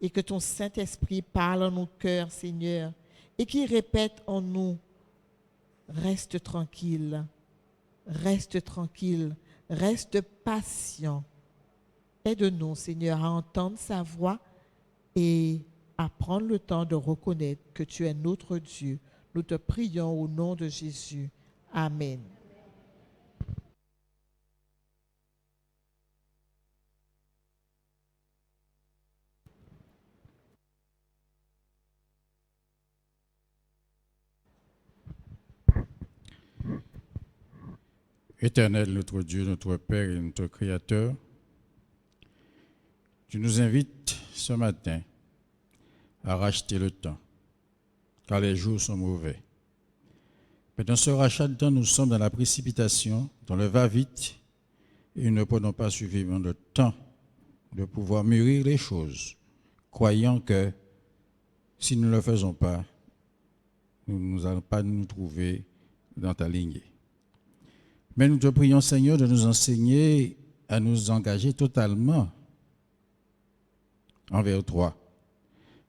I: et que ton Saint-Esprit parle en nos cœurs, Seigneur, et qu'il répète en nous: reste tranquille, reste tranquille, reste patient. Aide-nous, Seigneur, à entendre sa voix et à prendre le temps de reconnaître que tu es notre Dieu. Nous te prions au nom de Jésus. Amen.
J: Éternel, notre Dieu, notre Père et notre Créateur, tu nous invites ce matin à racheter le temps, car les jours sont mauvais. Mais dans ce rachat de temps, nous sommes dans la précipitation, dans le va-vite, et nous ne prenons pas suffisamment de temps de pouvoir mûrir les choses, croyant que si nous ne le faisons pas, nous n'allons pas nous trouver dans ta lignée. Mais nous te prions, Seigneur, de nous enseigner à nous engager totalement envers toi,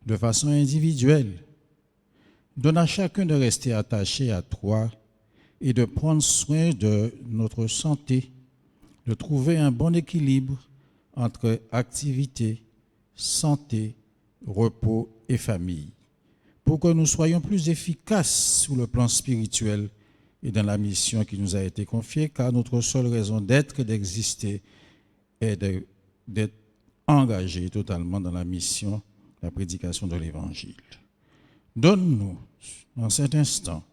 J: de façon individuelle. Donne à chacun de rester attaché à toi et de prendre soin de notre santé, de trouver un bon équilibre entre activité, santé, repos et famille, pour que nous soyons plus efficaces sur le plan spirituel et dans la mission qui nous a été confiée, car notre seule raison d'être et d'exister est d'être engagés totalement dans la mission, la prédication de l'Évangile. Donne-nous, en cet instant,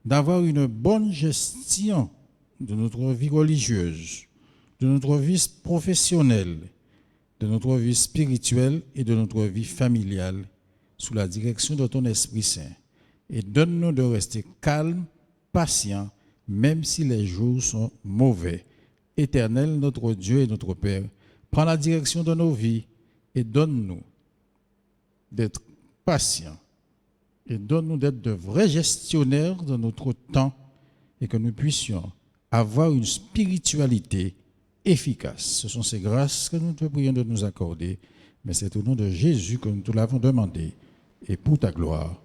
J: d'avoir une bonne gestion de notre vie religieuse, de notre vie professionnelle, de notre vie spirituelle et de notre vie familiale, sous la direction de ton Esprit Saint. Et donne-nous de rester calmes, patients, même si les jours sont mauvais. Éternel, notre Dieu et notre Père, prends la direction de nos vies et donne-nous d'être patients et donne-nous d'être de vrais gestionnaires de notre temps et que nous puissions avoir une spiritualité efficace. Ce sont ces grâces que nous te prions de nous accorder, mais c'est au nom de Jésus que nous te l'avons demandé et pour ta gloire.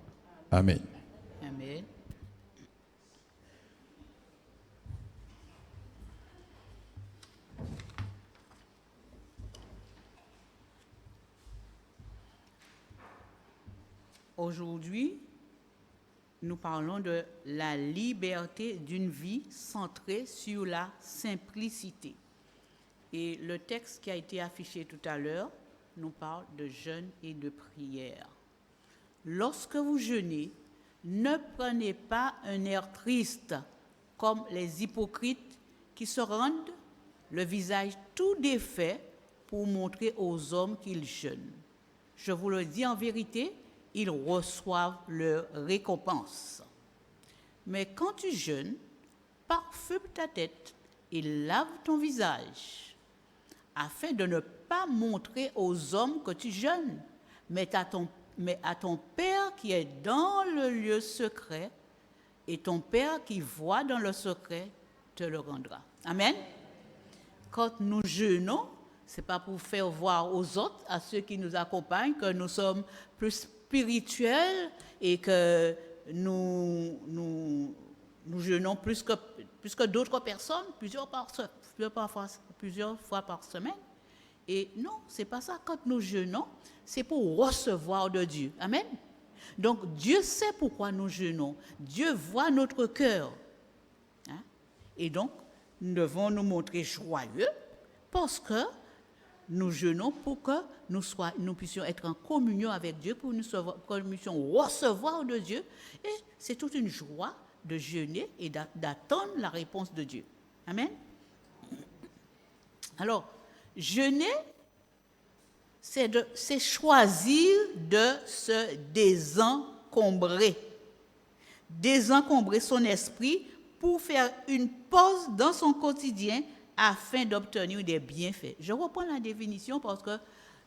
J: Amen.
G: Amen. Aujourd'hui, nous parlons de la liberté d'une vie centrée sur la simplicité. Et le texte qui a été affiché tout à l'heure nous parle de jeûne et de prière. Lorsque vous jeûnez, ne prenez pas un air triste comme les hypocrites qui se rendent le visage tout défait pour montrer aux hommes qu'ils jeûnent. Je vous le dis en vérité, ils reçoivent leur récompense. Mais quand tu jeûnes, parfume ta tête et lave ton visage, afin de ne pas montrer aux hommes que tu jeûnes, mais à ton Père qui est dans le lieu secret, et ton Père qui voit dans le secret te le rendra. Amen. Quand nous jeûnons, ce n'est pas pour faire voir aux autres, à ceux qui nous accompagnent, que nous sommes plus spirituels et que nous jeûnons plus que d'autres personnes, plusieurs fois par semaine. Et non, ce n'est pas ça. Quand nous jeûnons, c'est pour recevoir de Dieu. Amen. Donc, Dieu sait pourquoi nous jeûnons. Dieu voit notre cœur. Hein? Et donc, nous devons nous montrer joyeux parce que nous jeûnons pour que nous puissions être en communion avec Dieu, pour que nous puissions recevoir de Dieu. Et c'est toute une joie de jeûner et d'attendre la réponse de Dieu. Amen. Alors, jeûner, c'est choisir de se désencombrer son esprit pour faire une pause dans son quotidien afin d'obtenir des bienfaits. Je reprends la définition parce que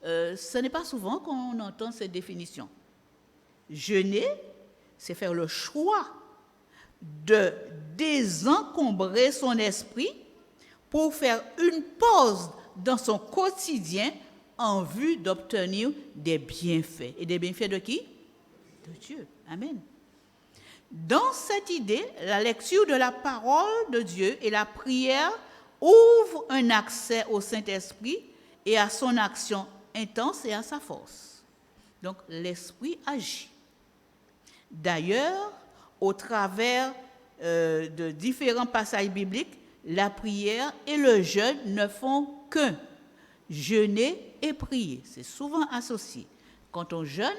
G: ce n'est pas souvent qu'on entend cette définition. Jeûner, c'est faire le choix de désencombrer son esprit pour faire une pause dans son quotidien en vue d'obtenir des bienfaits. Et des bienfaits de qui? De Dieu. Amen. Dans cette idée, la lecture de la parole de Dieu et la prière ouvrent un accès au Saint-Esprit et à son action intense et à sa force. Donc, l'Esprit agit. D'ailleurs, au travers de différents passages bibliques, la prière et le jeûne ne font qu'un. Jeûner et prier, c'est souvent associé. Quand on jeûne,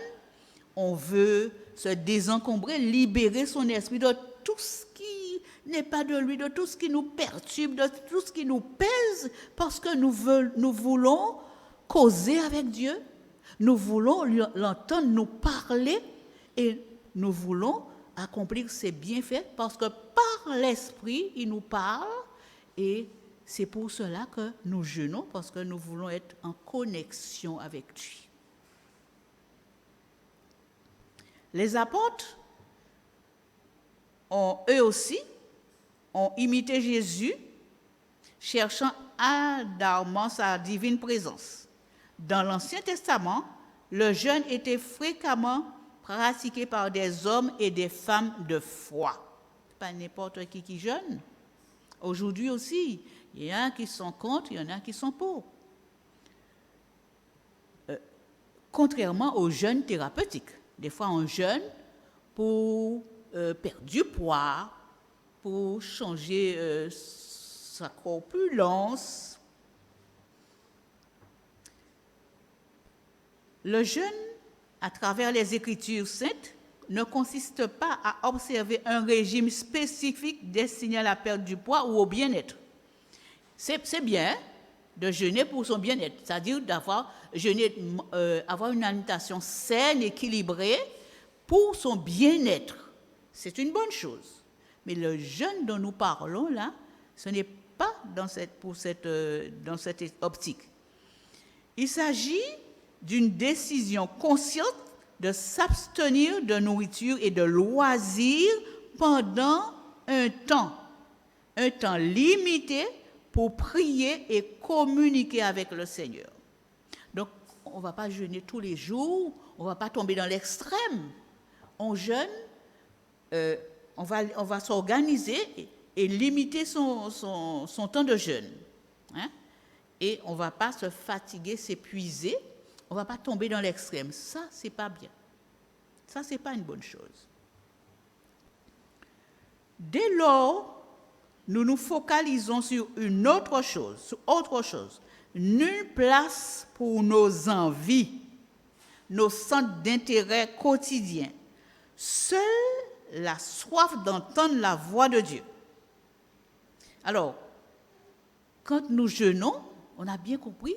G: on veut se désencombrer, libérer son esprit de tout ce n'est pas de lui, de tout ce qui nous perturbe, de tout ce qui nous pèse, parce que nous voulons causer avec Dieu, nous voulons l'entendre nous parler et nous voulons accomplir ses bienfaits parce que par l'Esprit, il nous parle et c'est pour cela que nous jeûnons, parce que nous voulons être en connexion avec lui. Les apôtres, eux aussi, ont imité Jésus, cherchant ardemment sa divine présence. Dans l'Ancien Testament, le jeûne était fréquemment pratiqué par des hommes et des femmes de foi. Pas n'importe qui jeûne. Aujourd'hui aussi, il y en a qui sont contre, il y en a qui sont pour. Contrairement au jeûne thérapeutique. Des fois, on jeûne pour perdre du poids, pour changer sa corpulence. Le jeûne, à travers les Écritures saintes, ne consiste pas à observer un régime spécifique destiné à la perte du poids ou au bien-être. C'est bien de jeûner pour son bien-être, c'est-à-dire avoir une alimentation saine, équilibrée pour son bien-être. C'est une bonne chose. Mais le jeûne dont nous parlons là, ce n'est pas dans cette optique. Il s'agit d'une décision consciente de s'abstenir de nourriture et de loisirs pendant un temps limité pour prier et communiquer avec le Seigneur. Donc, on ne va pas jeûner tous les jours, on ne va pas tomber dans l'extrême. On jeûne, on va s'organiser et limiter son temps de jeûne. Hein? Et on ne va pas se fatiguer, s'épuiser, on ne va pas tomber dans l'extrême. Ça, ce n'est pas bien. Ça, ce n'est pas une bonne chose. Dès lors, nous nous focalisons sur autre chose. Nulle place pour nos envies, nos centres d'intérêt quotidiens. Seule la soif d'entendre la voix de Dieu. Alors, quand nous jeûnons, on a bien compris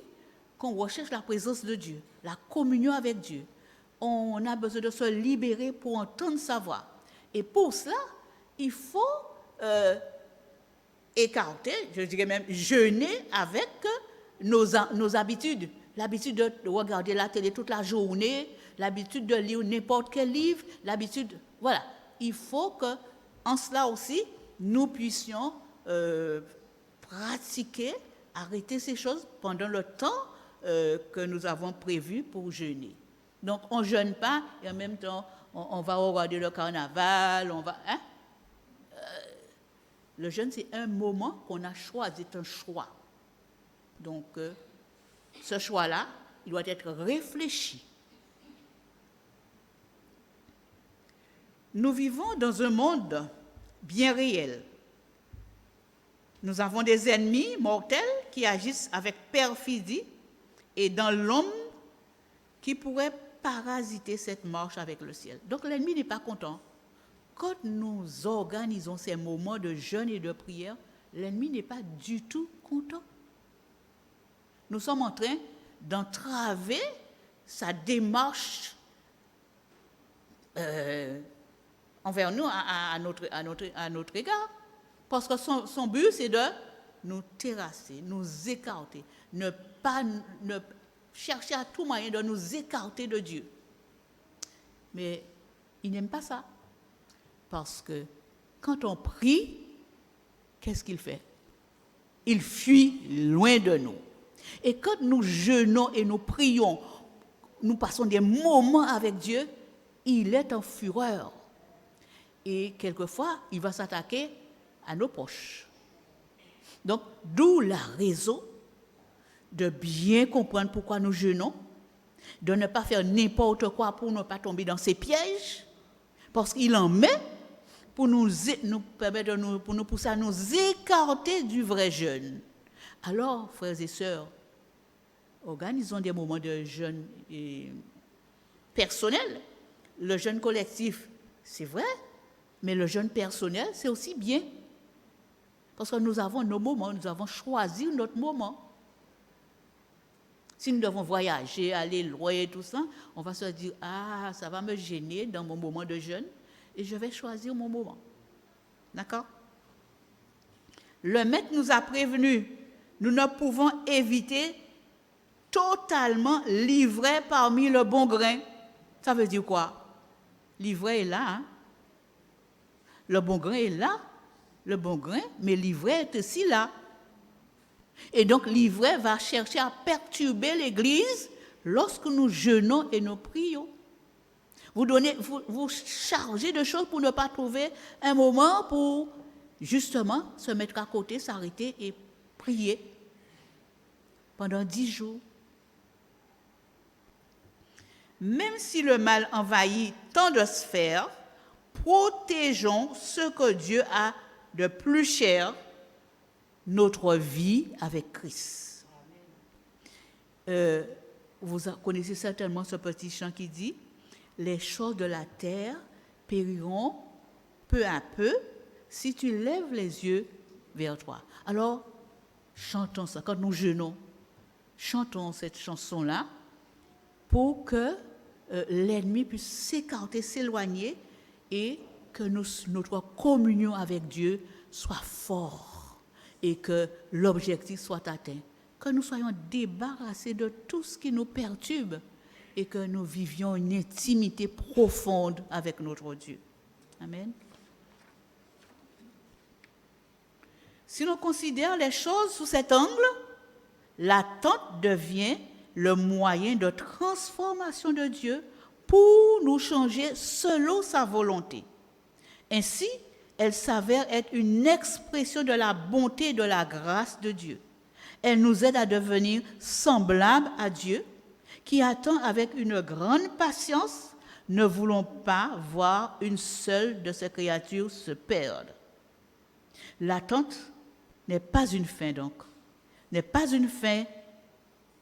G: qu'on recherche la présence de Dieu, la communion avec Dieu. On a besoin de se libérer pour entendre sa voix. Et pour cela, il faut écarter, je dirais même jeûner avec nos habitudes. L'habitude de regarder la télé toute la journée, l'habitude de lire n'importe quel livre, l'habitude... Voilà. Il faut qu'en cela aussi, nous puissions pratiquer, arrêter ces choses pendant le temps que nous avons prévu pour jeûner. Donc, on ne jeûne pas et en même temps, on va regarder le carnaval, le jeûne, c'est un moment qu'on a choisi, c'est un choix. Donc, ce choix-là, il doit être réfléchi. Nous vivons dans un monde bien réel. Nous avons des ennemis mortels qui agissent avec perfidie et dans l'homme qui pourrait parasiter cette marche avec le ciel. Donc l'ennemi n'est pas content. Quand nous organisons ces moments de jeûne et de prière, l'ennemi n'est pas du tout content. Nous sommes en train d'entraver sa démarche envers nous, à notre égard. Parce que son but, c'est de nous terrasser, nous écarter, ne chercher à tout moyen de nous écarter de Dieu. Mais il n'aime pas ça. Parce que quand on prie, qu'est-ce qu'il fait? Il fuit loin de nous. Et quand nous jeûnons et nous prions, nous passons des moments avec Dieu, il est en fureur. Et quelquefois, il va s'attaquer à nos proches. Donc, d'où la raison de bien comprendre pourquoi nous jeûnons, de ne pas faire n'importe quoi pour ne pas tomber dans ces pièges, parce qu'il en met pour nous permettre pour nous pousser à nous écarter du vrai jeûne. Alors, frères et sœurs, organisons des moments de jeûne personnel. Le jeûne collectif, c'est vrai, mais le jeûne personnel, c'est aussi bien. Parce que nous avons nos moments, nous avons choisi notre moment. Si nous devons voyager, aller loin et tout ça, on va se dire, ah, ça va me gêner dans mon moment de jeûne et je vais choisir mon moment. D'accord? Le maître nous a prévenus, nous ne pouvons éviter totalement l'ivraie parmi le bon grain. Ça veut dire quoi? L'ivraie est là. Hein? Le bon grain est là, le bon grain, mais l'ivraie est aussi là. Et donc l'ivraie va chercher à perturber l'Église lorsque nous jeûnons et nous prions. Vous chargez de choses pour ne pas trouver un moment pour justement se mettre à côté, s'arrêter et prier pendant 10 jours. Même si le mal envahit tant de sphères, protégeons ce que Dieu a de plus cher, notre vie avec Christ. Vous connaissez certainement ce petit chant qui dit « Les choses de la terre périront peu à peu si tu lèves les yeux vers toi. » Alors, chantons ça. Quand nous jeûnons, chantons cette chanson-là pour que l'ennemi puisse s'écarter, s'éloigner et que notre communion avec Dieu soit forte et que l'objectif soit atteint. Que nous soyons débarrassés de tout ce qui nous perturbe et que nous vivions une intimité profonde avec notre Dieu. Amen. Si l'on considère les choses sous cet angle, l'attente devient le moyen de transformation de Dieu pour nous changer selon sa volonté. Ainsi, elle s'avère être une expression de la bonté et de la grâce de Dieu. Elle nous aide à devenir semblables à Dieu, qui attend avec une grande patience, ne voulons pas voir une seule de ses créatures se perdre. L'attente n'est pas une fin donc, n'est pas une fin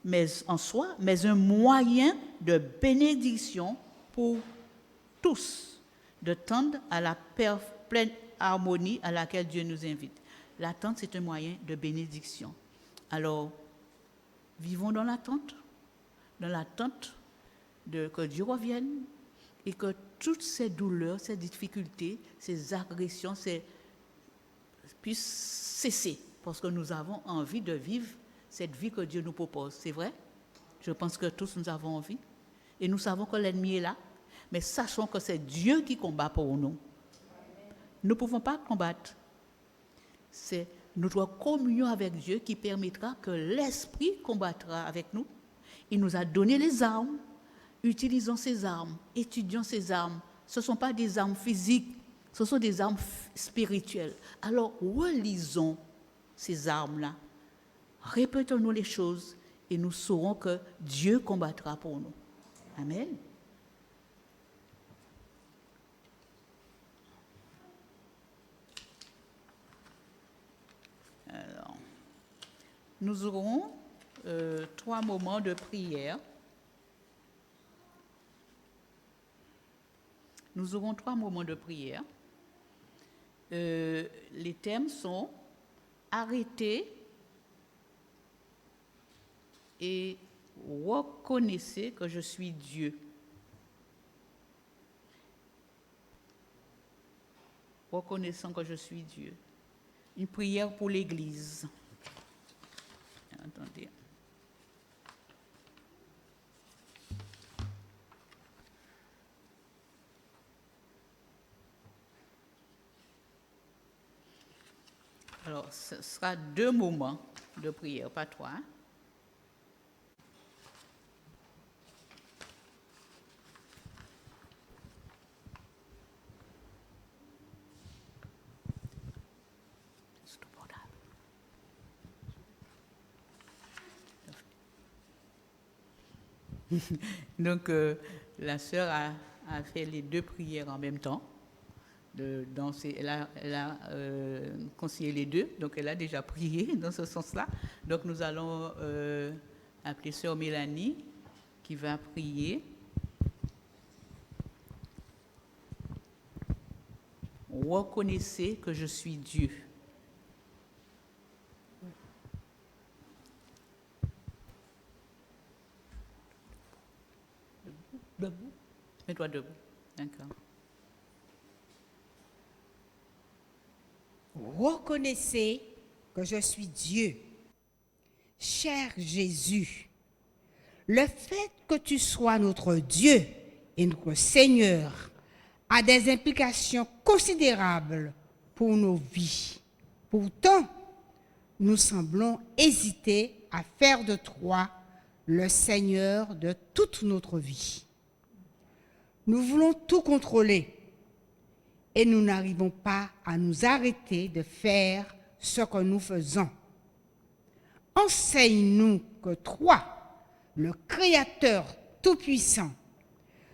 G: mais en soi, mais un moyen de bénédiction pour tous, de tendre à la pleine harmonie à laquelle Dieu nous invite. L'attente, c'est un moyen de bénédiction. Alors, vivons dans l'attente que Dieu revienne et que toutes ces douleurs, ces difficultés, ces agressions puissent cesser, parce que nous avons envie de vivre cette vie que Dieu nous propose. C'est vrai? Je pense que tous nous avons envie. Et nous savons que l'ennemi est là, mais sachons que c'est Dieu qui combat pour nous. Nous ne pouvons pas combattre. C'est notre communion avec Dieu qui permettra que l'Esprit combattra avec nous. Il nous a donné les armes. Utilisons ces armes, étudions ces armes. Ce ne sont pas des armes physiques, ce sont des armes spirituelles. Alors, relisons ces armes-là. Répétons-nous les choses et nous saurons que Dieu combattra pour nous. Amen. Alors, nous aurons 3 moments de prière. Nous aurons 3 moments de prière. Les thèmes sont arrêtez et reconnaissez que je suis Dieu. Reconnaissant que je suis Dieu. Une prière pour l'Église. Attendez. Alors, ce sera 2 moments de prière, pas 3. Hein? Donc, la sœur a fait les 2 prières en même temps. Elle a conseillé les 2, donc elle a déjà prié dans ce sens-là. Donc, nous allons appeler sœur Mélanie qui va prier. Reconnaissez que je suis Dieu. Debout. Mets-toi debout. D'accord.
K: Reconnaissez que je suis Dieu. Cher Jésus, le fait que tu sois notre Dieu et notre Seigneur a des implications considérables pour nos vies. Pourtant, nous semblons hésiter à faire de toi le Seigneur de toute notre vie. Nous voulons tout contrôler et nous n'arrivons pas à nous arrêter de faire ce que nous faisons. Enseigne-nous que toi, le Créateur tout-puissant,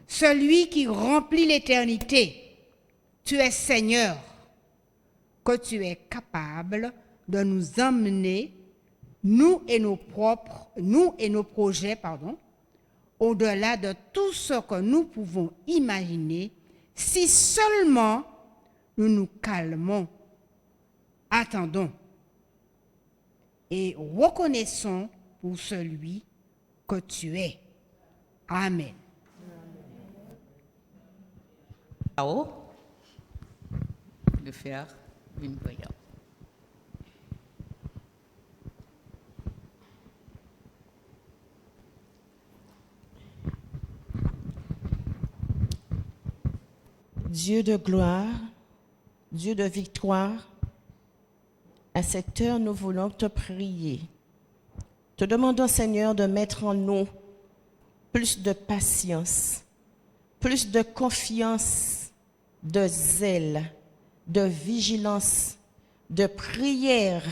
K: celui qui remplit l'éternité, tu es Seigneur, que tu es capable de nous emmener, nous et nos projets, au-delà de tout ce que nous pouvons imaginer, si seulement nous nous calmons, attendons et reconnaissons pour celui que tu es. Amen.
G: De faire une prière.
C: Dieu de gloire, Dieu de victoire, à cette heure, nous voulons te prier. Te demandons, Seigneur, de mettre en nous plus de patience, plus de confiance, de zèle, de vigilance, de prière,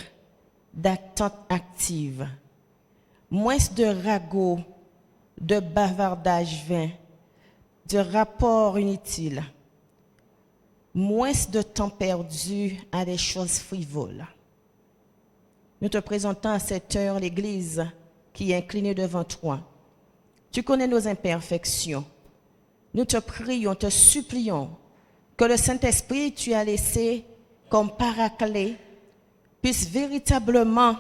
C: d'attente active. Moins de ragots, de bavardage vain, de rapports inutiles. Moins de temps perdu à des choses frivoles. Nous te présentons à cette heure l'Église qui est inclinée devant toi. Tu connais nos imperfections. Nous te prions, te supplions que le Saint-Esprit tu as laissé comme paraclet puisse véritablement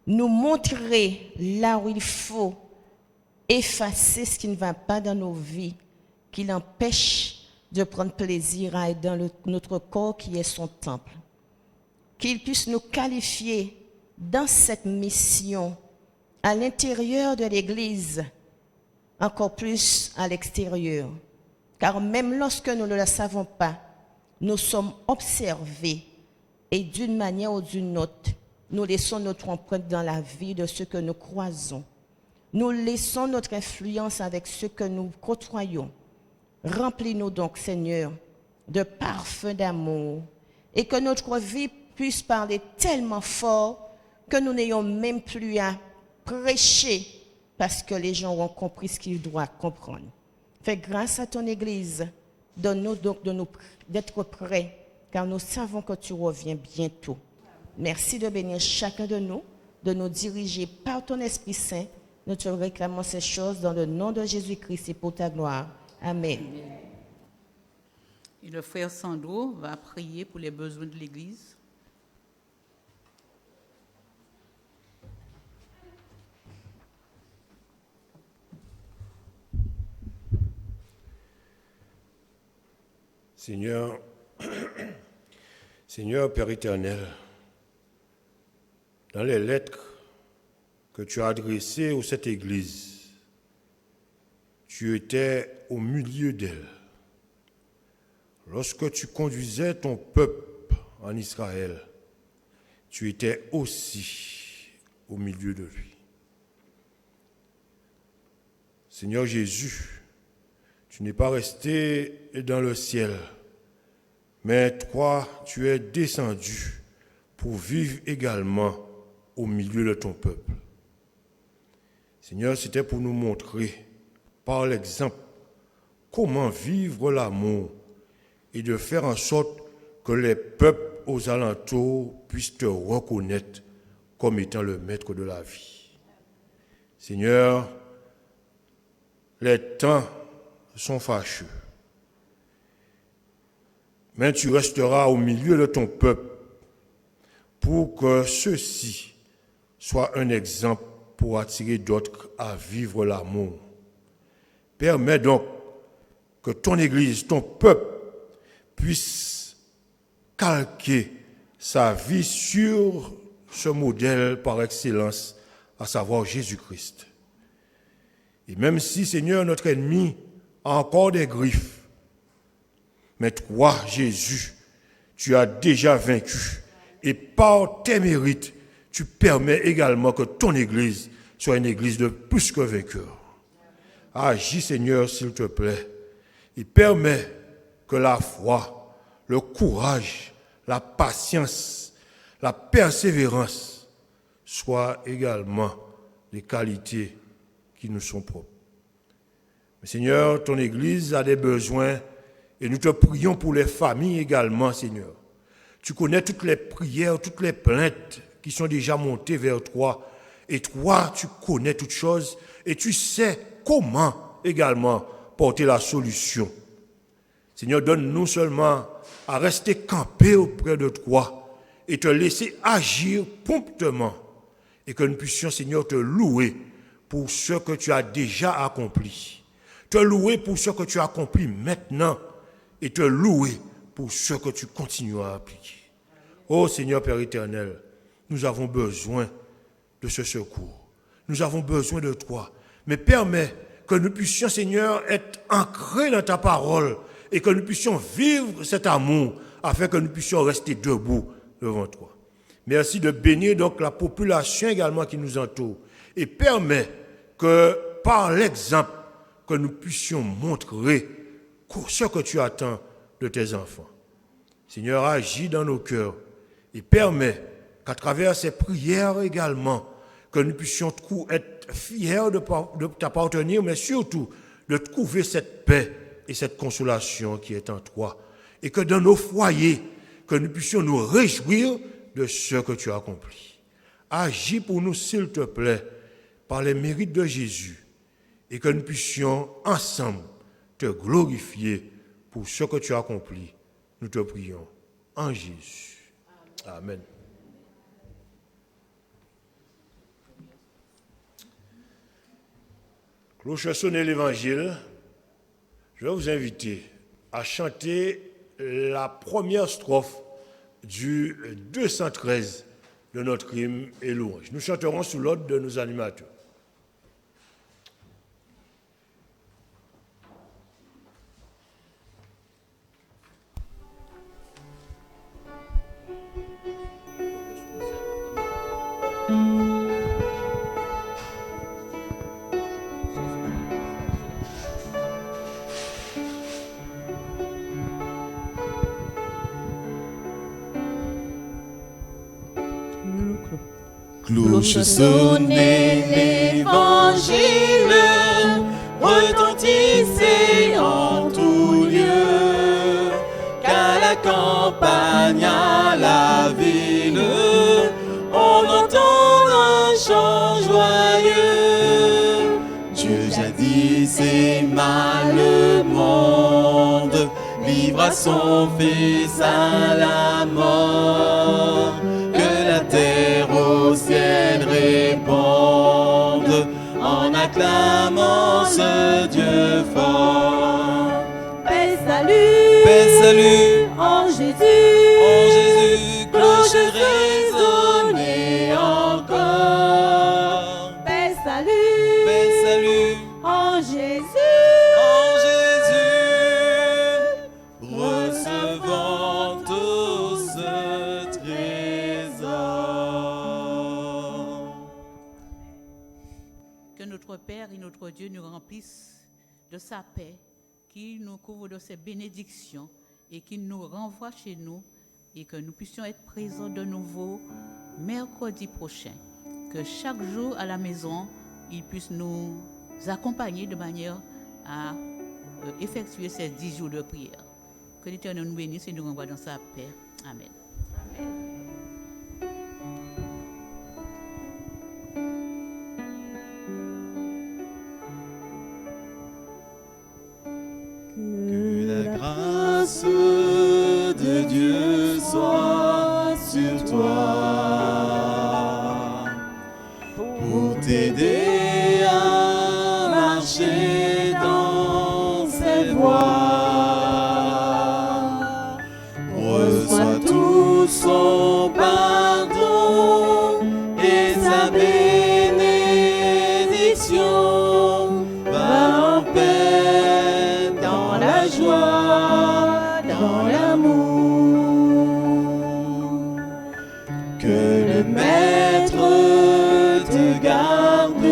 C: nous montrer là où il faut effacer ce qui ne va pas dans nos vies, qui l'empêche de prendre plaisir à être dans notre corps qui est son temple. Qu'il puisse nous qualifier dans cette mission à l'intérieur de l'Église, encore plus à l'extérieur. Car même lorsque nous ne le savons pas, nous sommes observés et d'une manière ou d'une autre, nous laissons notre empreinte dans la vie de ceux que nous croisons. Nous laissons notre influence avec ceux que nous côtoyons. Remplis-nous donc, Seigneur, de parfum d'amour et que notre vie puisse parler tellement fort que nous n'ayons même plus à prêcher parce que les gens ont compris ce qu'ils doivent comprendre. Fais grâce à ton Église. Donne-nous donc d'être prêts car nous savons que tu reviens bientôt. Merci de bénir chacun de nous diriger par ton Esprit Saint. Nous te réclamons ces choses dans le nom de Jésus-Christ et pour ta gloire. Amen.
G: Et le frère Sandro va prier pour les besoins de l'Église.
H: Seigneur, Seigneur Père éternel, dans les lettres que tu as adressées à cette Église, tu étais au milieu d'elle. Lorsque tu conduisais ton peuple en Israël, tu étais aussi au milieu de lui. Seigneur Jésus, tu n'es pas resté dans le ciel, mais toi, tu es descendu pour vivre également au milieu de ton peuple. Seigneur, c'était pour nous montrer par l'exemple comment vivre l'amour et de faire en sorte que les peuples aux alentours puissent te reconnaître comme étant le maître de la vie. Seigneur, les temps sont fâcheux, mais tu resteras au milieu de ton peuple pour que ceux-ci soient un exemple pour attirer d'autres à vivre l'amour. Permets donc que ton Église, ton peuple, puisse calquer sa vie sur ce modèle par excellence, à savoir Jésus-Christ. Et même si, Seigneur, notre ennemi a encore des griffes, mais toi, Jésus, tu as déjà vaincu. Et par tes mérites, tu permets également que ton Église soit une Église de plus que vainqueur. Agis, Seigneur, s'il te plaît, et permets que la foi, le courage, la patience, la persévérance soient également des qualités qui nous sont propres. Mais Seigneur, ton Église a des besoins et nous te prions pour les familles également, Seigneur. Tu connais toutes les prières, toutes les plaintes qui sont déjà montées vers toi. Et toi, tu connais toutes choses et tu sais comment également porter la solution. Seigneur, donne-nous seulement à rester campés auprès de toi et te laisser agir promptement et que nous puissions, Seigneur, te louer pour ce que tu as déjà accompli. Te louer pour ce que tu as accompli maintenant et te louer pour ce que tu continueras à appliquer. Ô Seigneur Père éternel, nous avons besoin de ce secours. Nous avons besoin de toi. Mais permets que nous puissions, Seigneur, être ancrés dans ta parole et que nous puissions vivre cet amour afin que nous puissions rester debout devant toi. Merci de bénir donc la population également qui nous entoure et permets que par l'exemple que nous puissions montrer ce que tu attends de tes enfants. Seigneur, agis dans nos cœurs et permets qu'à travers ces prières également, que nous puissions être fiers de t'appartenir, mais surtout de trouver cette paix et cette consolation qui est en toi. Et que dans nos foyers, que nous puissions nous réjouir de ce que tu as accompli. Agis pour nous, s'il te plaît, par les mérites de Jésus, et que nous puissions ensemble te glorifier pour ce que tu as accompli. Nous te prions en Jésus. Amen. Cloche sonner l'Évangile. Je vais vous inviter à chanter la première strophe du 213 de notre hymne et louange. Nous chanterons sous l'ordre de nos animateurs.
D: Cloche sonnez l'évangile, retentissez en tout lieu, qu'à la campagne, à la ville, on entend un chant joyeux. Dieu jadis aima le monde, livra son Fils à la mort, que la terre au ciel répande en acclamant ce Dieu fort. Paix, salut, en Jésus, cloche résonnez encore. Paix, salut, en Jésus, recevant tout ce trésor.
G: Que notre Père et notre Dieu nous remplisse de sa paix, qu'il nous couvre de ses bénédictions et qu'il nous renvoie chez nous et que nous puissions être présents de nouveau mercredi prochain. Que chaque jour à la maison, il puisse nous accompagner de manière à effectuer ces 10 jours de prière. Que l'Éternel nous bénisse et nous renvoie dans sa paix. Amen.
D: Que la grâce de Dieu soit sur toi pour t'aider à marcher dans voix. Reçois tout son pardon et sa bénédiction. Va en paix dans la joie, dans l'amour. Que le Maître te garde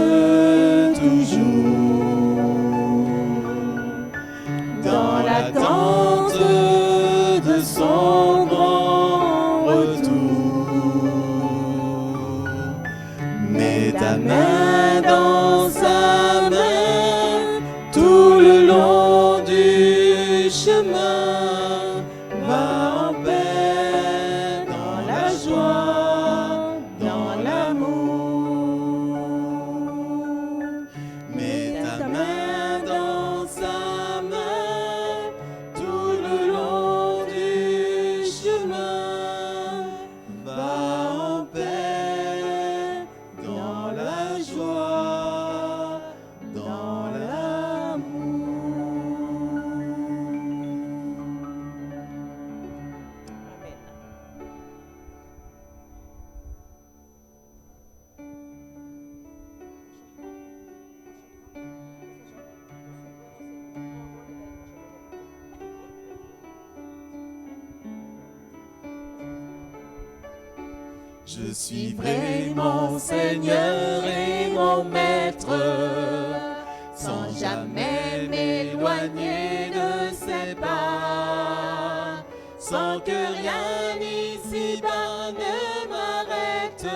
D: toujours dans l'attente de son grand retour. Mets ta main dans sa main tout le long du chemin. Va en paix dans la joie, dans l'amour. Mets ta main dans sa main tout le long du chemin. Va en paix dans la joie, dans Je suivrai mon Seigneur et mon Maître, sans jamais m'éloigner de ses pas, sans que rien ici-bas ne m'arrête,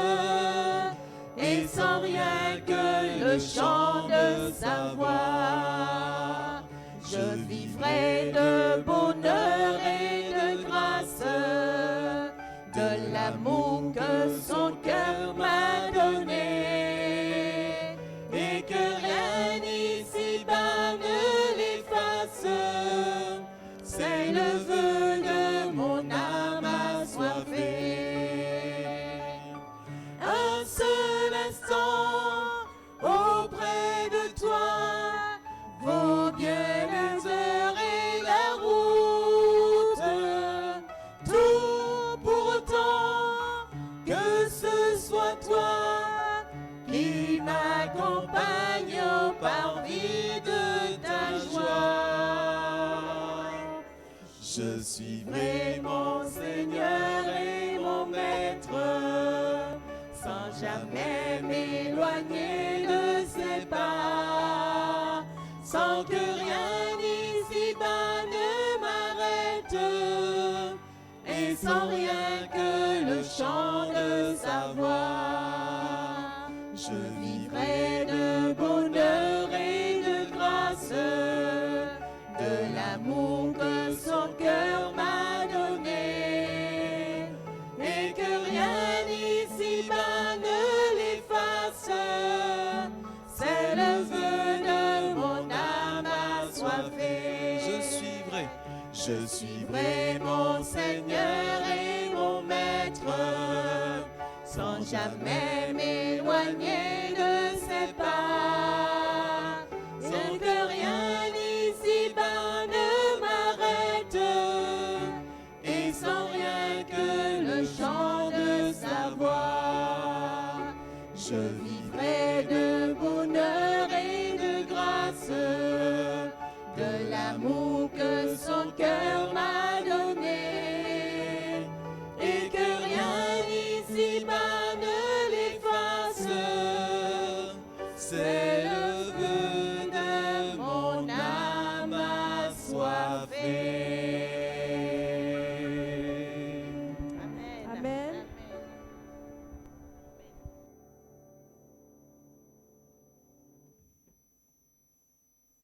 D: et sans rien que le chant de sa voix. Je vivrai de bonheur et de grâce, de l'amour que son cœur m'a donné, et que rien ici-bas ne l'efface. C'est le vœu de mon âme assoiffée. Un seul instant auprès de toi vaut bien les heures et la route. Tout pour autant que ce soit toi qui m'accompagne au parvis de ta joie. Je suivrai mon Seigneur et mon Maître, sans jamais m'éloigner de ses pas, sans que rien ici-bas ne m'arrête, et sans rien que le chant de sa voix. Je vivrai de bonheur et de grâce, de l'amour que son cœur m'a donné, et que rien ici-bas ne l'efface. C'est le vœu de mon âme assoiffée. Je suivrai mon Seigneur et mon Maître, sans jamais m'éloigner de ses pas, sans que rien ici-bas ne m'arrête, et sans rien que le chant de sa voix. Je vivrai de bonheur et de grâce, de l'amour que son cœur m'a donné, et que rien ici-bas ne l'efface. C'est le vœu de mon âme assoiffée.